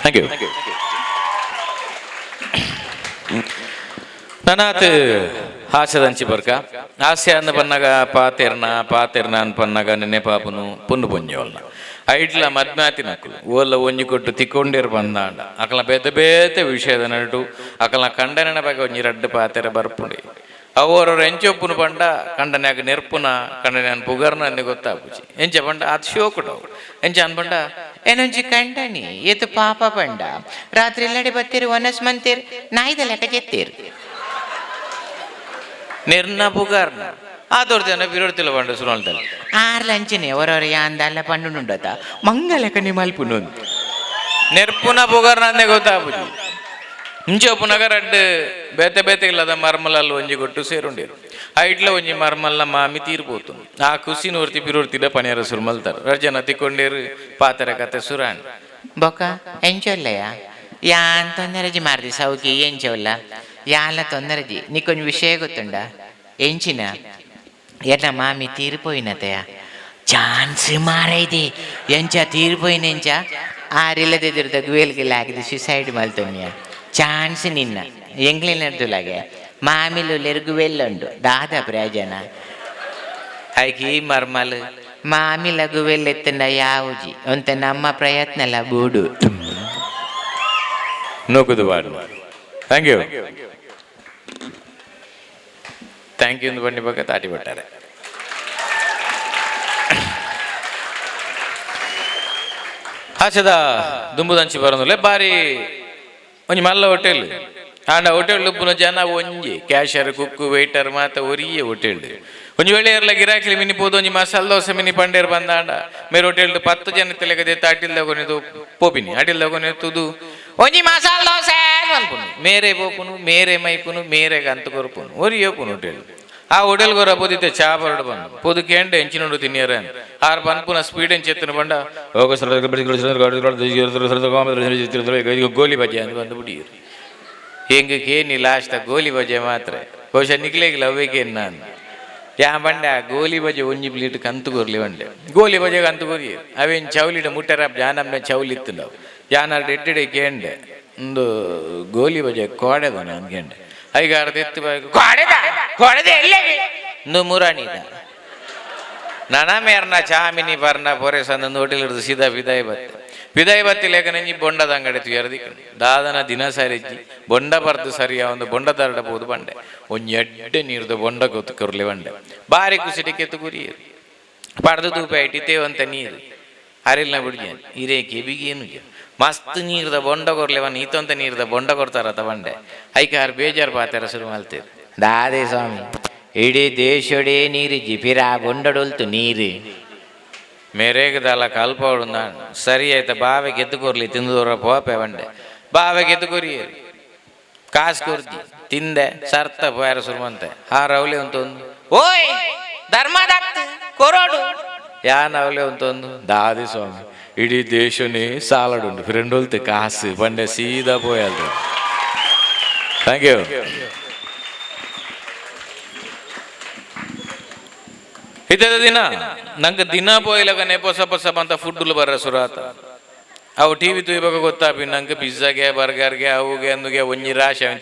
ಥ್ಯಾಂಕ್ ಯು ನನಾತ್ ಹಾಸ್ಯದಂಚಿ ಬರ್ಕ ಹಾಸ್ಯ ಅಂದ ಪನ್ನಗ ಪಾತೆರ್ನ ಅನ್ ಪನ್ನಗ ನೆನೆ ಪಾಪನು ಪುಂಡು ಪೊಂಜೋಲ್ನ ಐಟ್ಲ ಮದ್ಮಾತಿ ನಕಲು ಓಲ್ಲ ಒಂಜಿ ಕೊಟ್ಟು ತಿಕ್ಕೊಂಡಿರ್ ಬಂದಾಂಡ ಅಕಲ ಬೇತೆ ವಿಷಯದ ನಡು ಅಕಲ ಕಂಡನ ಬಗ್ಗೆ ಒಂಜಿ 2 ಪಾತೆರ ಬರ್ಪುಂಡಿ ಅವರವ್ರ ಎಂಚೊಪ್ಪುನು ಪಂಡ ಕಂಡನ್ಯಾಗ ನೆರ್ಪುನ ಕಂಡನ್ಯಾನ ಪುಗರ್ನ ಅಂದೆ ಗೊತ್ತಾಪುಜಿ ಎಂಚ ಪಂಡ ಅದು ಶೋಕುಟವು ಎಂಚ ಅನ್ಪಂಡ ಏನೊಂಜಿ ಕಂಡನಿ ಎತ್ತು ಪಾಪ ಪಂಡ ರಾತ್ರಿ ಎಲ್ಲಡೆ ಬತ್ತೀರು ಒನಸ್ ಮಂತೀರ್ ನಾಯ್ದ ಲೆಕ್ಕ ಚೆತ್ತೀರು ನಿರ್ನ ಪುಗರ್ನ ಆದವ್ರ ಜನ ಬಿರೋಡ್ತಿಲ್ಲ ಪಂಡ ಸುನಲ್ತಲ್ಲ 6 ಲಂಚನೆ ಅವರವರ ಯಾಂದಲ್ಲ ಪಂಡುಂಡತ ಮಂಗ ಲೆಕ್ಕ ನಿಮಲ್ಪುನು ನೆರ್ಪುನ ಪುಗರ್ನ ಅಂದೆ ಗೊತ್ತಾಪುಜಿ ಇಂಚೊಪ್ಪುನಗ 2 ಬೇತೆ ಇಲ್ಲದ ಮರ್ಮಲಲ್ಲಿ ಒಂಜಿ ಕೊಟ್ಟು ಸೇರುಂಡಿರು ಐಟ್ಲ ಒಂಜಿ ಮರ್ಮಲ್ನ ಮಾಮಿ ತೀರ್ಬೋತು ಆ ಖುಷಿ ನೋರ್ತಿ ಪಿರೋಡ್ತಿದ್ದ ಪನಿಯರ ಸುರ್ಮಲ್ತಾರ 2 ಜನ ತಿಕ್ಕೊಂಡಿರು ಪಾತರ ಕತೆ ಸುರಾಣ್ ಬೊಕ್ಕ ಎಂಚೊಲ್ಲಯ್ಯ ಯಾನ್ ತೊಂದರಜಿ ಮಾರ್ದಿ ಸೌಕಿ ಎಂಚೊಲ್ಲ ಯಾಲ ತೊಂದರಜಿ ನೀಕೊಂಜಿ ವಿಷಯ ಗೊತ್ತುಂಡ ಎಂಚಿನ ಎನ್ನ ಮಾಮಿ ತೀರಿపోయినతయ ಚಾನ್ಸ್ ಮಾರೈದಿ ಎಂಚ ತೀರಿపోయిನೆಂಚ ಆರಿಲ್ಲದಿದ್ದ ಗುವೇಲ್ಗೆಲ್ಲ ಆಗಿದ್ದು ಸುಸೈಡ್ ಮಲ್ತೊನ್ಯ ಚಾನ್ಸ್ ನಿನ್ನ ಎಂಗ್ಲಿನರ್ದುಲಾಗೆ ಮಾಮಿಲು ಲೆರ್ಗುವೆಲ್ಲುಂಡು ದಾದ ಪ್ರಯೋಜನ ಐಕಿ ಮರ್ಮಲ್ ಮಾಮಿ ಲಘುವೆಲ್ಲೆತ್ತಂಡ ಯಾವುಜಿ ಒಂತ ನಮ್ಮ ಪ್ರಯತ್ನಲ ಬೂಡು ನೂಕುದು ಬಾಡು ಥ್ಯಾಂಕ್ ಯು ಎಂದು ಬನ್ನಿ ಬಗ್ಗೆ ತಾಟಿ ಬಿಟ್ಟಾರೆ ಹಾಸ್ಯದ ದುಂಬುದಂಚಿ ಬರೋದಿಲ್ಲ ಬಾರಿ ಒಂಜಿ ಮಲ್ಲ ಹೋಟೆಲ್ ಆಂಡ ಹೋಟೆಲ್ ಉಪ್ಪುನ ಜನ ಒಂಜಿ ಕ್ಯಾಶರ್ ಕುಕ್ಕು ವೇಟರ್ ಮಾತ ಒರಿಯೇ ಹೋಟೆಲ್ ಒಂಜಿ ವೇಳೆ ಇರ್ಲ ಗಿರಾಕಿ ಮಿನಿಪೋದು ಒಂಜಿ ಮಸಾಲ ದೋಸೆ ಮಿನಿ ಪಂಡೇರ್ ಬಂದಾಂಡ ಮೇರೆ ಹೋಟೆಲ್ 10 ಜನ ತೆಲೆಗದೆತ್ತ ಅಟಿಲ್ ತಗೊಂಡಿದ್ದು ಪೋಪಿನಿ ಅಟಿಲ್ ತಗೊಂಡಿದ್ದು ಒಂಜಿ ಮಸಾಲ ದೋಸೆ ಅನ್ಪುನು ಮೇರೆ ಪೋಪುನು ಮೇರೆ ಮೈಪುನು ಮೇರೆಗೆ ಅಂತ ಕೊರ್ಪುನು ಒರಿಯೋಪುನು ಹೋಟೆಲ್ ಆ ಹೋಟೆಲ್ ಗೊರ ಪೋದಿತ್ತೆ ಚಾ ಬರಡು ಬಂದು ಪೋದು ಕೇಂಡ ಎಂಚಿನೋಡು ತಿನ್ನಿಯರ ಆರು ಪನ್ಪುನ ಸ್ಪೀಡ್ ಎಂಚೆತ್ತನ ಬಂಡ ಹೋಗ ಗೋಲಿ ಬಜೆ ಅಂತ ಬಂದು ಬಿಡಿಯರು ಹೆಂಗೆ ಕೇನಿ ಲಾಸ್ಟ್ ಗೋಲಿ ಬಜೆ ಮಾತ್ರ ಬಹುಶಃ ನಿಕ್ಲೇಗಿಲ್ಲ ಅವೇಕೆ ನಾನು ಯಾ ಬಂಡ ಗೋಲಿ ಬಜೆ ಒಂಜಿ ಪ್ಲೇಟ್ ಕಂತು ಕೊರ್ಲಿ ಬಂಡೆ ಗೋಲಿ ಬಜೆಗೆ ಕಂತು ಕೊರಿ ಅವೇನು ಚೌಲಿಡ ಮುಟ್ಟರ ಜಾನಮ್ಮನೆ ಚೌಲಿತ್ತು ನಾವು ಯಾನಾರು ಎಡ್ಡೆ ಕೇಂಡೆ ಒಂದು ಗೋಲಿ ಬಜೆ ಕೋಡೆದನ ಅಂದ್ಕೊಂಡೆ ಐಗಾರ ಎತ್ತು ಒಂದು ಮುರಾಣಿದ ನನ ಮೇರ್ನ ಚಾಮಿನಿ ಬರ್ನ ಪೊರೆಸ್ ಅಂದು ಹೋಟೆಲ್ ಹಿಡಿದು ಸೀದಾ ಪಿದಾಯಿ ಬತ್ತಿ ಲೇಖನ ಬೊಂಡದ ಅಂಗಡಿ ತುಯರ್ದಿ ದಾದನ ದಿನ ಸರಿಜ್ಜಿ ಬೊಂಡ ಬರ್ದು ಸರಿಯ ಒಂದು ಬೊಂಡ ತರಡ ಬೋದು ಬಂಡೆ ಒಂಜಿ ಎಡ್ಡೆ ನೀರ್ದು ಬೊಂಡ ಗೊತ್ತು ಕೊರ್ಲಿ ಬಂಡೆ ಬಾರಿ ಕುಸಿಟಿಕೆ ತುಗುರಿಯರು ಪಡ್ದು ತೂಪೆ ಇಟ್ಟಿತೇವಂತ ನೀರು ಅರಿಲ್ನ ಬಿಡ್ಜೇನು ಹಿರೇಕೆ ಬಿಗೇನು ಮಸ್ತ್ ನೀರ್ದ ಬೊಂಡ ಕೊರ್ಲಿವನ್ ಈತಂತ ನೀರ್ದ ಬೊಂಡ ಕೊಡ್ತಾರತ ಬಂಡೆ ಐಕಾರ್ ಬೇಜಾರು ಪಾತಾರ ಶುರು ಮಾಡ್ತೀರಿ ದಾದೆ ಸ್ವಾಮಿ ಇಡೀ ದೇಶೊಡೇ ನೀರಿಜ್ಜಿ ಪಿರಾ ಬೊಂಡಡೊಲ್ತು ನೀರು ಮೇರೇಗದಲ್ಲ ಕಲ್ಪವಡು ನಾನು ಸರಿ ಆಯ್ತಾ ಬಾವೆ ಗೆದ್ದುಕೊರ್ಲಿ ತಿಂದೂರ ಪೋಪೆ ಬಂಡೆ ಬಾವೆ ಗೆದ್ದುಕೊರಿಯರು ಕಾಸು ಕೊರ್ಜಿ ತಿಂದೆ ಸರ್ತ ಪೋಯಾರ ಸುರುಮಂತೆ ಆ ರೌಲಿ ಅಂತೊಂದು ಓಯ್ ಧರ್ಮದತ್ತ ಕೊರೋಡು ಯಾನ್ ಅವಲೆ ಅಂತೊಂದು ದಾದಿ ಸ್ವಾಮಿ ಇಡೀ ದೇಶನೇ ಸಾಲಡುಂಡು ಫ್ರೆಂಡ್ ಹೊಲ್ತೆ ಕಾಸು ಬಂಡೆ ಸೀದಾ ಪೋಯಲ್ದು ಥ್ಯಾಂಕ್ ಯು ಇದ್ದ ದಿನ ನಂಗೆ ದಿನ ಪೋಯ್ಲಾಗ ನೆಪೊಸ ಪೊಸ ಬಂತ ಫುಡ್ಲು ಬರ್ರ ಸುರಾತ ಅವು ಟಿ ವಿ ತುಯ್ಬೇಕು ಗೊತ್ತಾಪಿನ ನಂಗೆ ಪಿಜ್ಜಾಗೆ ಬರ್ಗರ್ಗೆ ಅವುಗೆ ಅಂದುಗೆ ಒಂಜಿ ರಾಶಿ ಅವನು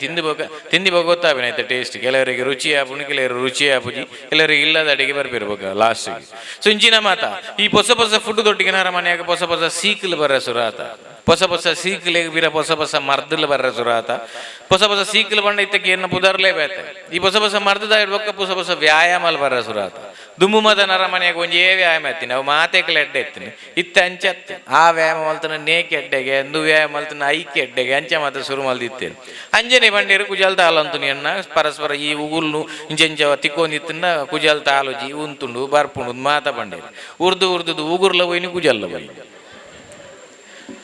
ತಿಂದಿಬೇಕು ಗೊತ್ತಾಪಿನ ಆಯ್ತಾ ಟೇಸ್ಟ್ ಕೆಲವರಿಗೆ ರುಚಿ ಆಪುಣಿ ಕೆಲವರು ರುಚಿ ಆಪುಜಿ ಕೆಲವರಿಗೆ ಇಲ್ಲದ ಅಡಿಗೆ ಬರ್ಬಿರ್ಬೇಕು ಲಾಸ್ಟಿಗೆ. ಸೊ ಇಂಚಿನ ಮಾತ ಈ ಹೊಸ ಫುಡ್ ತೊಟ್ಟಿಗೆ ನಾರ ಮನೆಯಾಗ ಹೊಸ ಸೀಕಲ್ ಬರ್ರ ಸುರಾತ ಹೊಸ ಸೀಕಲಿಗೆ ಬೀರ ಹೊಸ ಮರ್ದಲ್ ಬರ್ರ ಸುರಾತ ಹೊಸ ಸೀಕಲ್ ಬಂಡ ಇತ್ತಕ್ಕೆ ಏನು ಪುದರ್ಲೇ ಬೇತೆ ಈ ಹೊಸ ಮರ್ದದ ಇಡ್ಬೇಕ ಹೊಸ ವ್ಯಾಯಾಮಲ್ ಬರ್ರ ಸುರಾತ ದುಮ್ಮು ಮದ ನರ ಮನೆಯಾಗ ಒಂಜೇ ವ್ಯಾಯಾಮ ಎತ್ತೀನಿ ಅವು ಮಾತೆಕ್ಲೆ ಎಡ್ಡೆ ಎತ್ತೀನಿ ಇತ್ತ ಅಂಚತ್ತು ಆ ವ್ಯಾಯಾಮ ಮಲ್ತನ ನೇಕ್ ಎಡ್ಡೆಗೆ ಅಂದು ವ್ಯಾಯಾಮ ಮಲ್ತನ ಐಕ್ಯ ಎಡ್ಡೆಗೆ ಅಂಚ ಮಾತ್ರ ಶುರು ಮಲ್ದಿತ್ತೇನೆ ಅಂಜನೆ ಬಂಡೇರು ಕುಜಲ್ ತಾಲಂತುನಿ ಅನ್ನ ಪರಸ್ಪರ ಈ ಉಗುಲ್ನು ಇಂಚೆಂಚ ತಿಕ್ಕೊಂಡಿತ್ತನ್ನ ಕುಜಲ್ ತಾಲುಜಿ ಉಂತುಂಡು ಬರ್ಪುಂಡು ಮಾತ ಬಂಡೇರು ಉರ್ದು ಉಗುರ್ಲ ಹೋಯ್ನಿ ಕುಜಲ್ಲ ಬೈ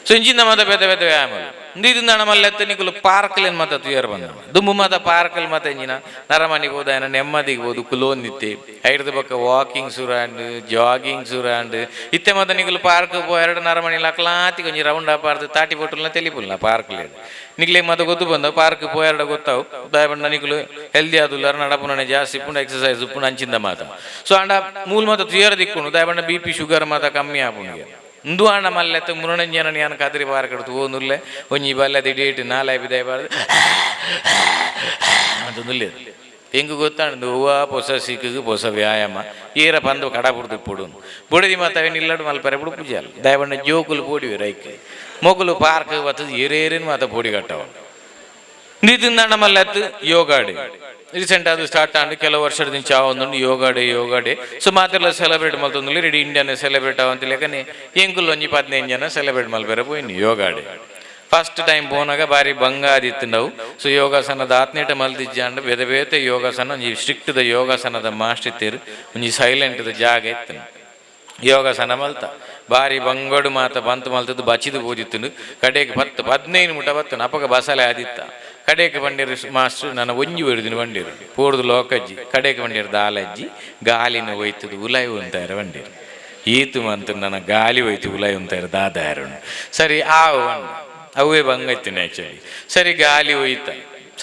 ಸೊ ಇಂಚಿನ ಮಾತ ಬೇತೆ ವ್ಯಾಯಾಮ ಇಂದಿನ ನಮ್ಮಲ್ಲೆತ್ತ ನಿಕಲು ಪಾರ್ಕ್ಲೇನು ಮಾತ ತುಯರ್ ಬಂದ ದುಮ್ಮು ಮಾತ ಪಾರ್ಕಲ್ ಮಾತ ಇಂಜಿನ ನರಮನಿಗೆ ಹೋದ ನೆಮ್ಮದಿಗೆ ಹೋದು ಕುಲೋನ್ನಿತ್ತೆ ಐಡ್ದ ಪಕ್ಕ ವಾಕಿಂಗ್ ಸುರಾಂಡ್ ಜಾಗಿಂಗ್ ಸುರಾಂಡ್ ಇತ್ತೆ ಮಾತ ನಿಕಲು ಪಾರ್ಕ್ ಎರಡು ನರಮಣಿಲ ಅಕ್ಲಾತಿ ಕೊಂಚ ರೌಂಡ್ ಆಪಾರ್ದು ತಾಟಿ ಪೊಟ್ಟುಲ್ನ ತೆಲಿಪುಲ್ನ ಪಾರ್ಕ್ಲೇ ನಿಕ್ಲೆ ಮಾತ ಗೊತ್ತು ಬಂದ ಪಾರ್ಕ್ ಎರಡು ಗೊತ್ತಾವು ದಯಬಂಡ ನಿಕಲು ಹೆಲ್ದಿ ಆದುಲ್ಲಾರ ನಡಪುನೇ ಜಾಸ್ತಿ ಪುಂಡ ಎಕ್ಸಸೈಸ್ ಪುಂಡ ಅಂಚಿಂದ ಮಾತ ಸೊ ಅಂಡ ಮೂಲ ಮಾತ ತುಯರ್ ದಿಕ್ಕುಂಡು ದಯಬಂಡ BP ಶುಗರ್ ಮಾತ ಕಮ್ಮಿ ಆಪುಣಿಗೆ ಇಂದು ಅಣ್ಣ ಮಲ್ಲೆತ್ತ ಮುರುಣಂಜನ ನಾನು ಕದ್ರಿ ಪಾರ್ಕಡ್ತು ಓನುಲ್ಲೆ ಒಂಜಿ ಬಲ್ಲೆದ ಇಡೀಟ್ ನಾಲ್ಕು ಬಿದಾಯ ಬಾರ್ದು ಅಂತಂದು ಹೆಂಗೆ ಗೊತ್ತಾಂಡು ಹೂವ ಹೊಸ ಸಿಕ್ಕಿಗೆ ಹೊಸ ವ್ಯಾಯಾಮ ಈರ ಬಂದು ಕಡ ಬಿಡ್ದು ಪುಡು ಬುಡದಿ ಮಾತಾವೆ ನಿಲ್ಲಡು ಮಲ್ಪರೆ ಬಿಡು ಪೂಜೆ ಅಲ್ಲ ದಯಬಣ್ಣ ಜೋಕುಲು ಪೋಡಿವೆ ರೈಕೆ ಮೊಗಲು ಪಾರ್ಕ್ ಬತ್ತದು ಏರೇರೇನು ಮಾತ ಪೋಡಿ ಕಟ್ಟವ ನಿಂದ ಮಲ್ಲೆತ್ತು ಯೋಗಾಡಿ ರೀಸೆಂಟ್ ಅದು ಸ್ಟಾರ್ಟ್ ಆಂಡು ಕೆಲವು ವರ್ಷದ ಚಾವೊಂದು ಯೋಗ ಡೇ ಸೊ ಮಾತೆಲ್ಲ ಸೆಲೆಬ್ರೇಟ್ ಮಲ್ತೊಂದು ಇಡೀ ಇಂಡಿಯಾನ ಸೆಲೆಬ್ರೇಟ್ ಆವಂತ ಲೆಕ್ಕನೆ ಎಂಕುಲ್ ಒಂಜಿ 15 ಜನ ಸೆಲೆಬ್ರೇಟ್ ಮಲ್ಬೇರೆ ಪೋಯ್ನಿ ಯೋಗ ಡೇ ಫಸ್ಟ್ ಟೈಮ್ ಪೋನಾಗ ಬಾರಿ ಭಂಗ ಆದಿತ್ತು ನಾವು ಸೊ ಯೋಗಾಸನದ ಆತ್ನೇಟ ಮಲ್ದಿಜ್ಜಾಂಡು ಬೇತೆ ಯೋಗಾಸನ ಒಂಜಿ ಸ್ಟ್ರಿಕ್ಟ್ ಯೋಗಾಸನದ ಮಾಸ್ಟರ್ ಇತ್ತೇರು ಒಂಜಿ ಸೈಲೆಂಟ್ದ ಜಾಗ ಇತ್ತು ಯೋಗಾಸನ ಮಲ್ತ ಬಾರಿ ಬಂಗೋಡು ಮಾತ ಬಂತು ಮಲ್ತದ್ದು ಬಚಿದು ಓದಿತ್ತು ಕಡೆಗೆ 15 ಮುಟ ಬತ್ತು ಅಪಗ ಬಸಲೆ ಆದಿತ್ತ ಕಡೆಗೆ ಬಂಡಿರು ಮಾಸ್ಟರ್ ನನ್ನ ಒಂಜಿ ಹೊಡೆದಿನ ಬಂಡಿರು ಪೋಡ್ದು ಲೋಕಜ್ಜಿ ಕಡೆಗೆ ಬಂಡಿರು ದಾಲಜ್ಜಿ ಗಾಲಿನ ಹೋಯ್ತದು ಉಲಾಯಿ ಉಂತಾಯಿರ ಬಂಡಿರು ಈತು ಮಂತು ನನ್ನ ಗಾಲಿ ಹೋಯ್ತು ಉಲಾಯಿ ಉಂತಾಯಿರ ದಾದಾರು ಸರಿ ಅವೇ ಬಂಗೈತೀನಿ ಆ್ಯಕ್ಚುಲಿ ಸರಿ ಗಾಲಿ ಹೋಯ್ತ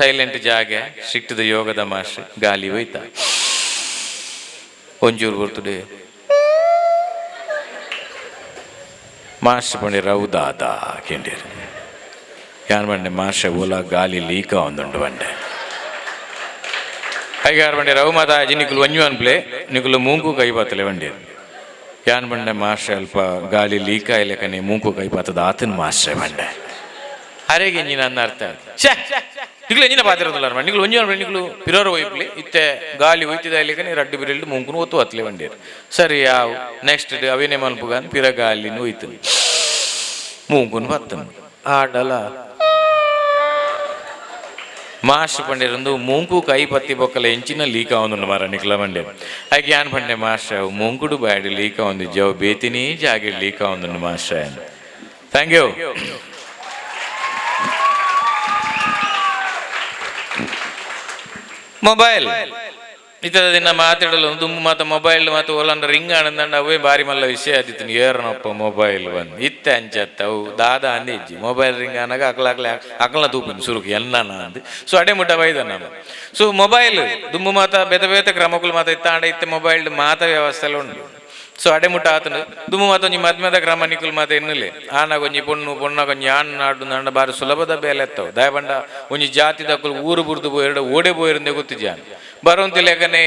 ಸೈಲೆಂಟ್ ಜಾಗ ಸ್ಟ್ರಿಕ್ಟ್ ಯೋಗದ ಮಾಸ್ಟರ್ ಗಾಲಿ ಹೋಯ್ತ ಒಂಚೂರು ಬರ್ತಡೆ ಮಾಸ್ಟರ್ ಬಂಡಿರು ಅವು ದಾದಾ ಕೇಂದಿರು ಯಾರು ಬಂಡೆ ಮಾಸ್ಟರ್ ಓಲಾ ಗಾಲಿ ಲೀಕ ಒಂದುಂಡು ಬಂಡೆ ಹಾಗೆ ಯಾರು ಬಂಡೆ ರವು ಮಾತ ಅಜ್ಜಿ ನಿಕುಲು ಒಂಜು ಅನ್ಪ್ಲೆ ನಿಕುಲು ಮೂಂಕು ಕೈ ಪಾತಲೆ ಬಂಡೇರು ಯಾನ್ ಬಂಡೆ ಮಾಸ್ಟರ್ ಅಲ್ಪ ಗಾಲಿ ಲೀಕ ಇಲ್ಲಕನೆ ಮೂಂಕು ಕೈ ಪಾತದ ಆತನ ಮಾಸ್ಟರ್ ಬಂಡೆ ಅರೆಗೆ ಇಂಜಿನ ಅನ್ನ ಅರ್ಥ ನಿಕ್ಲು ಎಂಜಿನ ಪಾತಿರೋದಿಲ್ಲ ನಿಕ್ಲು ಒಂಜು ಅನ್ಪ್ಲೆ ನಿಕ್ಲು ಪಿರೋರು ಹೋಯ್ಪ್ಲೆ ಇತ್ತೆ ಗಾಲಿ ಹೋಯ್ತಿದ ಇಲ್ಲಕನೆ ರಡ್ಡು ಬಿರಲ್ಡು ಮೂಂಕುನು ಒತ್ತು ಹತ್ಲೆ ಬಂಡೇರು ಸರಿ ಯಾವ ನೆಕ್ಸ್ಟ್ ಡೇ ಅವೇನೇ ಮಲ್ಪುಗಾನ್ ಪಿರ ಗಾಲಿನ ಹೋಯ್ತು ಮೂಂಕುನು ಬತ್ತನು ಆಡಲ್ಲ ಮಾಸ್ಟರ್ ಪಂಡಿರಂದು ಮೂಂಕು ಕೈ ಪತ್ತಿ ಬೊಕ್ಕಲ ಎಂಚಿನ ಲೀಕ ಒಂದು ಮರ ನಿಕ್ಲ ಬಂಡೆ ಹಾಗೆ ಯಾನ್ ಪಂಡೆ ಮಾಸ್ಟರ್ ಮೂಂಕುಡು ಬ್ಯಾಡಿ ಲೀಕ ಒಂದು ಜವ್ ಬೇತಿನೇ ಜಾಗಿ ಲೀಕ ಒಂದು ಮಾಸ್ಟರ್ ಥ್ಯಾಂಕ್ ಯು ಮೊಬೈಲ್ ಇತರ ದಿನ ಮಾತಾಡಲು ಒಂದು ಮಾತ ಮೊಬೈಲ್ ಮಾತು ಒಲಂಡ ರಿಂಗ್ ಆನಂದಂಡ ಅವೇ ಬಾರಿ ಮಲ್ಲ ವಿಷಯ ಆದಿತ್ತು ಏರನಪ್ಪ ಮೊಬೈಲ್ ಬಂದು ಇತ್ತೆ ಅಂಚತ್ತ ಅವು ದಾದಾ ಅಂದಿಜ್ಜಿ ಮೊಬೈಲ್ ರಿಂಗ್ ಆನಾಗ ಅಕಲ ತೂಪಿನ ಸುರುಕು ಎನ್ನನ ಅಂದು ಸೊ ಅಡೆ ಮುಟ್ಟ ಬೈದ ನಮ್ಮ ಸೊ ಮೊಬೈಲ್ ದುಮ್ಮು ಮಾತ ಬೇತೆ ಕ್ರಮಗಳು ಮಾತ ಇತ್ತಾಂಡ ಇತ್ತೆ ಮೊಬೈಲ್ ಮಾತ ವ್ಯವಸ್ಥೆ ಉಂಟು ಸೊ ಅಡೆ ಮುಟ್ಟ ಆತನು ದುಮ್ಮು ಮಾತ ಒಂಜಿ ಮದ್ಮೆದ ಕ್ರಮ ನಿಕುಲ್ ಮಾತ ಎನ್ನಲೆ ಆನಾಗ ಒಂಜಿ ಪೊಣ್ಣ ಕೊಂಜಿ ಆಣ್ ನಾಡು ನಂಡ ಬಾರಿ ಸುಲಭದ ಬೇಲೆ ಎತ್ತವು ದಯಬಂಡ ಒಂಜಿ ಜಾತಿ ದಕ್ಕಲು ಊರು ಬುರ್ದು ಬೋಯರ್ಡ ಓಡೆ ಬೋಯರಿಂದೆ ಗೊತ್ತಿಜಾನ್ ಬರೋಂತಿ ಲೆಕ್ಕನೆ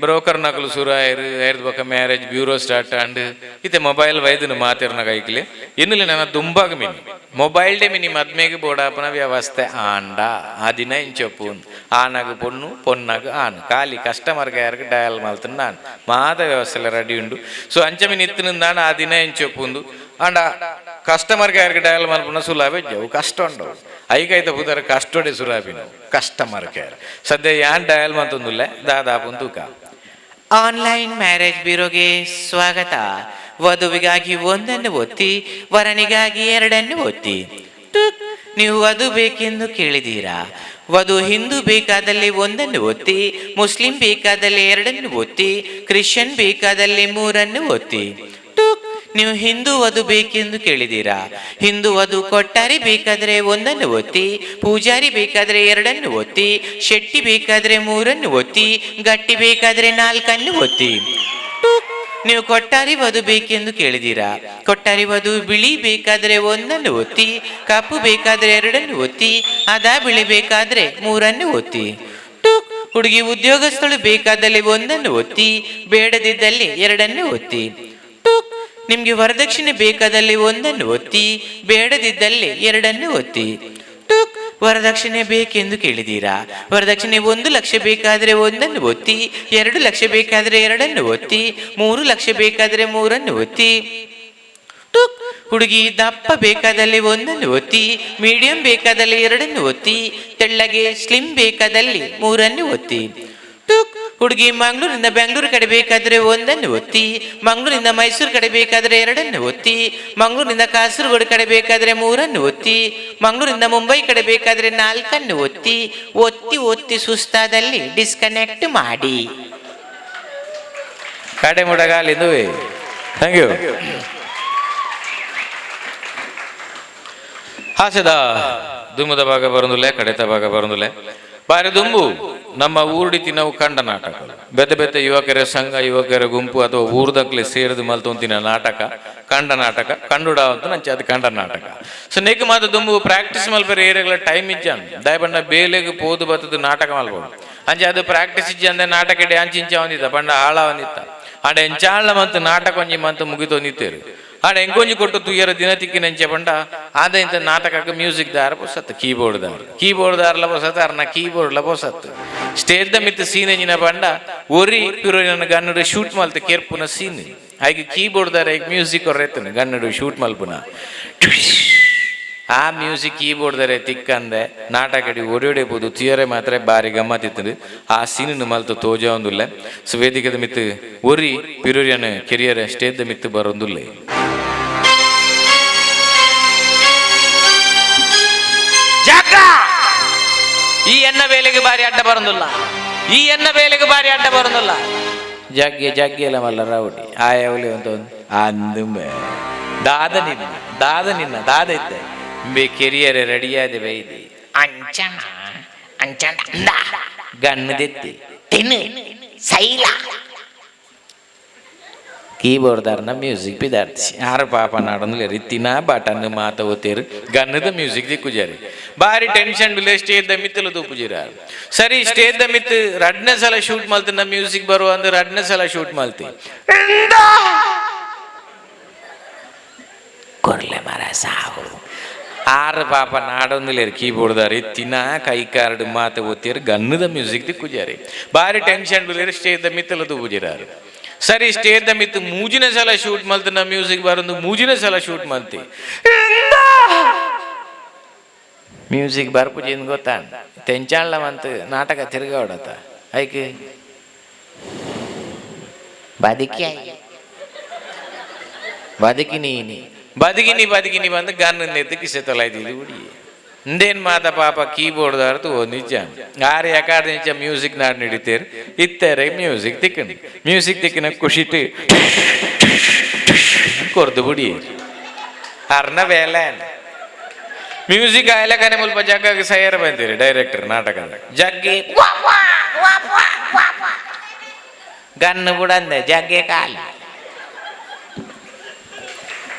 ಬ್ರೋಕರ್ ನಕಲು ಸುರಾಯರು ಐರ್ದ ಬೊಕ್ಕ ಮ್ಯಾರೇಜ್ ಬ್ಯೂರೋ ಸ್ಟಾರ್ಟ್ ಅಂಡ್ ಇತ್ತೆ ಮೊಬೈಲ್ ವೈದ್ಯನು ಮಾತಿರ್ನ ಕೈಕ್ಲಿ ಇನ್ನುಲಿ ನನ್ನ ದುಂಬಾಗ ಮಿನಿ ಮೊಬೈಲ್ ಡೇ ಮಿನಿ ಮದ್ಮೆಗೆ ಬೋಡಾಪನ ವ್ಯವಸ್ಥೆ ಆಂಡ ಆ ದಿನ ಇಂಚೊಪ್ಪು ಆನಾಗ ಪೊಣ್ಣಾಗ ಆನ್ ಖಾಲಿ ಕಸ್ಟಮರ್ಗೆ ಯಾರಿಗೆ ಡಯಲ್ ಮಲ್ತನ ನಾನು ಮಾತ ವ್ಯವಸ್ಥೆ ರೆಡಿ ಉಂಡು ಸೊ ಅಂಚಮಿನ ಇತ್ತಿನಿಂದ ಆ ದಿನ ಇಂಚೊಪ್ಪುಂದು ಅಂಡ ಕಸ್ಟಮರ್ಗೆ ಯಾರಿಗೆ ಡಯಲ್ ಮಲ್ಪನ ಸುಲಾಭೆ ಜವು ಕಷ್ಟ ಉಂಡವು ಐಕೈತ ಪುದರ ಕಷ್ಟೋಡೆ ಸುರಾಬಿನ ಕಸ್ಟಮರ್ ಕೇರ್ ಸದ್ಯ ಯಾನ್ ಡಯಲ್ ಮಂತೊಂದುಲ್ಲೆ ದಾದಾಪುನ್ ತೂಕ ಆನ್ಲೈನ್ ಮ್ಯಾರೇಜ್ ಬ್ಯೂರೋಗೆ ಸ್ವಾಗತ. ವಧುವಿಗಾಗಿ ಒಂದನ್ನು ಒತ್ತಿ, ವರನಿಗಾಗಿ ಎರಡನ್ನು ಒತ್ತಿ. ನೀವು ವಧು ಬೇಕೆಂದು ಕೇಳಿದ್ದೀರಾ? ವಧು ಹಿಂದೂ ಬೇಕಾದಲ್ಲಿ ಒಂದನ್ನು ಒತ್ತಿ, ಮುಸ್ಲಿಂ ಬೇಕಾದಲ್ಲಿ ಎರಡನ್ನು ಒತ್ತಿ, ಕ್ರಿಶ್ಚಿಯನ್ ಬೇಕಾದಲ್ಲಿ ಮೂರನ್ನು ಒತ್ತಿ. ನೀವು ಹಿಂದೂ ವಧು ಬೇಕೆಂದು ಕೇಳಿದ್ದೀರಾ? ಹಿಂದೂ ವಧು ಕೊಟ್ಟಾರಿ ಬೇಕಾದರೆ ಒಂದನ್ನು ಒತ್ತಿ, ಪೂಜಾರಿ ಬೇಕಾದರೆ ಎರಡನ್ನು ಒತ್ತಿ, ಶೆಟ್ಟಿ ಬೇಕಾದರೆ ಮೂರನ್ನು ಒತ್ತಿ, ಗಟ್ಟಿ ಬೇಕಾದರೆ 4 ಒತ್ತಿ. ನೀವು ಕೊಟ್ಟಾರಿ ವಧು ಬೇಕೆಂದು ಕೇಳಿದ್ದೀರಾ? ಕೊಟ್ಟಾರಿ ವಧು ಬಿಳಿ ಬೇಕಾದರೆ ಒಂದನ್ನು ಒತ್ತಿ, ಕಪ್ಪು ಬೇಕಾದರೆ ಎರಡನ್ನು ಒತ್ತಿ, ಅದಾ ಬಿಳಿ ಬೇಕಾದರೆ ಮೂರನ್ನು ಒತ್ತಿ. ಟುಕ್. ಹುಡುಗಿ ಉದ್ಯೋಗಸ್ಥಳು ಬೇಕಾದಲ್ಲಿ ಒಂದನ್ನು ಒತ್ತಿ, ಬೇಡದಿದ್ದಲ್ಲಿ ಎರಡನ್ನು ಒತ್ತಿ. ಟುಕ್. ನಿಮ್ಗೆ ವರದಕ್ಷಿಣೆ ಬೇಕಾದಲ್ಲಿ ಒಂದನ್ನು ಒತ್ತಿ, ಬೇಡದಿದ್ದಲ್ಲಿ ಎರಡನ್ನು ಒತ್ತಿ. ಟುಕ್. ವರದಕ್ಷಿಣೆ ಬೇಕೆಂದು ಕೇಳಿದ್ದೀರಾ? ವರದಕ್ಷಿಣೆ 1 ಲಕ್ಷ ಬೇಕಾದರೆ ಒಂದನ್ನು ಒತ್ತಿ, 2 ಲಕ್ಷ ಬೇಕಾದರೆ ಎರಡನ್ನು ಒತ್ತಿ, 3 ಲಕ್ಷ ಬೇಕಾದರೆ ಮೂರನ್ನು ಒತ್ತಿ. ಟುಕ್. ಹುಡುಗಿ ದಪ್ಪ ಬೇಕಾದಲ್ಲಿ ಒಂದನ್ನು ಒತ್ತಿ, ಮೀಡಿಯಂ ಬೇಕಾದಲ್ಲಿ ಎರಡನ್ನು ಒತ್ತಿ, ತೆಳ್ಳಗೆ ಸ್ಲಿಮ್ ಬೇಕಾದಲ್ಲಿ ಮೂರನ್ನು ಒತ್ತಿ. ಟುಕ್. ಹುಡುಗಿ ಮಂಗಳೂರಿಂದ ಬೆಂಗಳೂರು ಕಡೆ ಬೇಕಾದರೆ ಒಂದನ್ನು ಒತ್ತಿ, ಮಂಗಳೂರಿಂದ ಮೈಸೂರು ಕಡೆ ಬೇಕಾದರೆ ಎರಡನ್ನು ಒತ್ತಿ, ಮಂಗಳೂರಿಂದ ಕಾಸರಗೋಡು ಕಡೆ ಬೇಕಾದರೆ ಮೂರನ್ನು ಒತ್ತಿ, ಮಂಗಳೂರಿಂದ ಮುಂಬೈ ಕಡೆ ಬೇಕಾದರೆ 4 ಒತ್ತಿ. ಒತ್ತಿ ಒತ್ತಿ ಸುಸ್ತಾದಲ್ಲಿ ಡಿಸ್ಕನೆಕ್ಟ್ ಮಾಡಿ. ಕಡೆ ಮುಡಗಾಲಿಂದು ಥ್ಯಾಂಕ್ ಯು. ಹಾಸ್ಯದ ದುಮ್ಮದ ಭಾಗ ಬರೋದಿಲ್ಲ, ಕಡೆತ ಭಾಗ ಬರೋದಿಲ್ಲ. ಬಾರಿ ದುಂಬು ನಮ್ಮ ಊರ್ಡಿತಿ ನಾವು ಕಂಡ ನಾಟಕ. ಬೆದ್ದ ಯುವಕರ ಸಂಘ, ಯುವಕರ ಗುಂಪು ಅಥವಾ ಊರ್ದಕ್ಲೆ ಸೇರಿದು ಮಲ್ತೊಂತಿನ ನಾಟಕ ಕಂಡ ನಾಟಕ ಕಂಡುಡ ಅಂತ ನಂಚೆ ಅದು ಕಂಡ ನಾಟಕ. ಸೊ ನೆಕ್ ಮಾತ್ರ ದುಂಬು ಪ್ರಾಕ್ಟೀಸ್ ಮಲ್ಪರ ಏರಿಯಾಗಳ ಟೈಮ್ ಇಜ್ಜಾನ್ ದಯಪಂಡ ಬೇಲೆಗೆ ಪೋದು ಬತ್ತದು ನಾಟಕ ಮಲ್ಬೋದು ಅಂಚೆ ಅದು ಪ್ರಾಕ್ಟೀಸ್ ಇಜ್ಜಿ ಅಂದ್ರೆ ನಾಟಕ ಅಂಚಿಂಚ ಒಂದಿತ್ತ ಪಂಡ ಹಾಳ ಒಂದಿತ್ತ ಆಡ ಎಂಚಾಳ ಮಂತ್ ನಾಟಕ ಒಂಜಿ ಮಂತ್ ಮುಗಿತೊಂದಿತ್ತೇರು ಆಡ ಎಂಕೊಂಜಿ ಕೊಟ್ಟು ತುಯ್ಯರ ದಿನ ತಿಕ್ಕಿನಂಚೆ ಪಂಡ ಆದ ಇಂಥ ನಾಟಕಕ್ಕೆ ಮ್ಯೂಸಿಕ್ ದಾರ ಪೊಸತ್ತು, ಕೀಬೋರ್ಡ್ ದಾರ್ಲ ಪೊಸತ್ತು, ಅರ್ನ ಕೀಬೋರ್ಡ್ಲ ಪೊಸತ್ತು. ಸ್ಟೇಜ್ ದ ಮಿತ್ತು ಸೀನ್ ಎಂಜಿನ ಪಂಡ ಒರಿ ಪಿರೋ ನನ್ನ ಗನ್ನಡು ಶೂಟ್ ಮಲ್ತೆ ಕೆರ್ಪುನ ಸೀನ್ ಹಾಗೆ ಕೀಬೋರ್ಡ್ ದಾರ ಈಗ ಮ್ಯೂಸಿಕ್ ಹೊರೆತ್ತನು ಗನ್ನಡು ಶೂಟ್ ಮಲ್ಪುನ ಆ ಮ್ಯೂಸಿಕ್ ಕೀಬೋರ್ಡ್ ದಾರೆ ತಿಕ್ಕಂದೆ ನಾಟಕಡಿ ಒಡೆಯಬಹುದು ತುಯರೆ ಮಾತ್ರ ಬಾರಿ ಗಮ್ಮತ್ತಿತ್ತು. ಆ ಸೀನ್ ಮಲ್ತು ತೋಜ ಒಂದಿಲ್ಲ. ಸೊ ವೇದಿಕದ ಮಿತ್ತು ಒರಿ ಪಿರೋರಿಯನ್ ಕೆರಿಯರ್ ಸ್ಟೇಜ್ ದ ಮಿತ್ತು ಬರೋದಿಲ್ಲ. ಈ ಎನ್ನ ವೇಲೆಗೆ ಬಾರಿ ಅಡ್ಡ ಬರೋದಿಲ್ಲ, ಈ ಎನ್ನ ವೇಲೆಗೆ ಬಾರಿ ಅಡ್ಡ ಬರೋದಿಲ್ಲ. ಜಗ್ಗೆ ಎಲ್ಲ ಮಲ್ಲ ರೌಡಿ ಆಯವಲಿ ಅಂತ ಅಂದುಂಬೆ ದಾದ ನಿನ್ನ ದಾದ ಇದ್ದೆ ಬೇ ಕೆರಿಯರ್ ರೆಡಿಯಾದ ಬೈದಿ ಅಂಚನ ಅಂಚನ ಗಣ್ಣದೆತ್ತಿ ತಿನ್ನು ಸೈಲ ಕೀಬೋರ್ಡ್ ದಾರನ ಮ್ಯೂಸಿಕ್ ಬಿದಾರ್ತಿ ಯಾರು ಪಾಪ ನಾಡೊಂದು ರಿತ್ತಿನ ಬಟನ್ ಮಾತ ಓತೇರು ಗನ್ನದ ಮ್ಯೂಸಿಕ್ ದಿಕ್ಕುಜಾರಿ ಬಾರಿ ಟೆನ್ಷನ್ ಬಿಲ್ಲ ಸ್ಟೇಜ್ ದ ಮಿತ್ತಲು ತೂಪುಜಿರ ಸರಿ ಸ್ಟೇಜ್ ದ ಮಿತ್ 2ನೇ ಸಲ ಶೂಟ್ ಮಲ್ತಿನ ಮ್ಯೂಸಿಕ್ ಬರುವ ಅಂದ್ರೆ 2ನೇ ಸಲ ಶೂಟ್ ಮಲ್ತಿ ಕೊರ್ಲೆ ಮರ ಸಾವು ಆರು ಪಾಪ ನಾಡೊಂದಿಲ್ಲೇರು ಕೀಬೋರ್ಡ್ ದಾರ ಎತ್ತಿನ ಕೈ ಕಾರ್ಡ್ ಮಾತ ಓದ್ತಿರು ಗನ್ನದ ಮ್ಯೂಸಿಕ್ ದಿಕ್ಕುಜಾರಿ ಬಾರಿ ಟೆನ್ಷನ್ ಬಿಲ್ಲ ಸ್ಟೇಜ್ ದ ಮಿತ್ತಲು ತೂಪುಜಿರಾರು ಸರಿ ಸ್ಟೇಜ್ ದ ಮಿತ್ 3ನೇ ಸಲ ಶೂಟ್ ಮಲ್ತಿನ ಮ್ಯೂಸಿಕ್ ಬರೋದು 3ನೇ ಸಲ ಶೂಟ್ ಮಲ್ತಿ ಮ್ಯೂಸಿಕ್ ಬರ್ಪುಜಿಂದ ಗೊತ್ತಾ ತೆಂಚಾಳ ಮಂತ್ ನಾಟಕ ತಿರ್ಗಾಡತ್ತ ಐಕೆ ಬದುಕಿನಿ ಬಂದು ಗನ್ನ ಎತ್ತು ಕಿಸೆ ತೊಲಾಯ್ತಿದ್ವಿ ಹುಡುಗಿ ಇಂದೇನು ಮಾತ ಪಾಪ ಕೀಬೋರ್ಡ್ ದಾರತು ನಿಜ ಆರು ಯಾಕಾಡ ನಿಜ ಮ್ಯೂಸಿಕ್ ನಾಡು ನಡೀತೇರು ಇತ್ತಾರೆ ಮ್ಯೂಸಿಕ್ ತಿಕ್ಕಿನ ಖುಷಿಟ್ಟು ಕೊರ್ದು ಬಿಡಿ ಅರ್ನ ಬೇಲೆ ಮ್ಯೂಸಿಕ್ ಆಯ್ಲ ಕನೆ ಮುಲ್ಪ ಜಗ್ಗಾಗಿ ಸೈಯರ್ ಬಂತೀರಿ ಡೈರೆಕ್ಟರ್ ನಾಟಕದ ಜಗ್ಗಿ ಗನ್ನು ಬಿಡಂದೆ ಜಗ್ಗೆ ಕಾಲ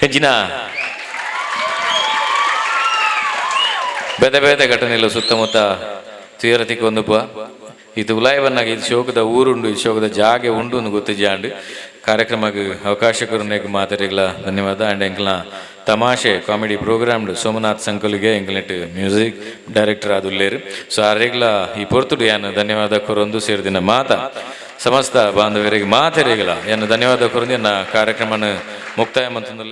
ಹೆಚ್ಚಿನ ಬೇದ ಘಟನೆಗಳು ಸುತ್ತಮುತ್ತ ತೀರತಿಗೆ ಒಂದುಪ್ಪ ಇದು ಉಲಾಯವನ್ನಾಗಿ ಇದು ಶೋಕದ ಊರುಂಡು ಇದು ಶೋಕದ ಜಾಗೆ ಉಂಡು ಅಂತ ಗೊತ್ತಿಜಾಂಡು ಕಾರ್ಯಕ್ರಮಕ್ಕೆ ಅವಕಾಶ ಕೊರನೆಗೆ ಮಾತಾಡಿಗಳ ಧನ್ಯವಾದ ಆ್ಯಂಡ್ ಎಂಕ್ಲ ತಮಾಷೆ ಕಾಮಿಡಿ ಪ್ರೋಗ್ರಾಮ್ಡು ಸೋಮನಾಥ್ ಸಂಕುಲಿಗೆ ಎಂಕ್ಲೆಟ್ ಮ್ಯೂಸಿಕ್ ಡೈರೆಕ್ಟರ್ ಆದುಲ್ಲೇರು ಸೊ ಆರೆಗ್ಲ ಈ ಪೊರ್ತುಡು ಯಾನು ಧನ್ಯವಾದ ಕೊರೊಂದು ಸೇರಿದಿನ ಮಾತ ಸಮಸ್ತ ಬಾಂಧವರಿಗೆ ಮಾತೆರೆಗಳ ಏನು ಧನ್ಯವಾದ ಕೊರೊಂದು ನನ್ನ ಕಾರ್ಯಕ್ರಮನ ಮುಕ್ತಾಯ ಮಂತಂದುಲ್ಲೆ.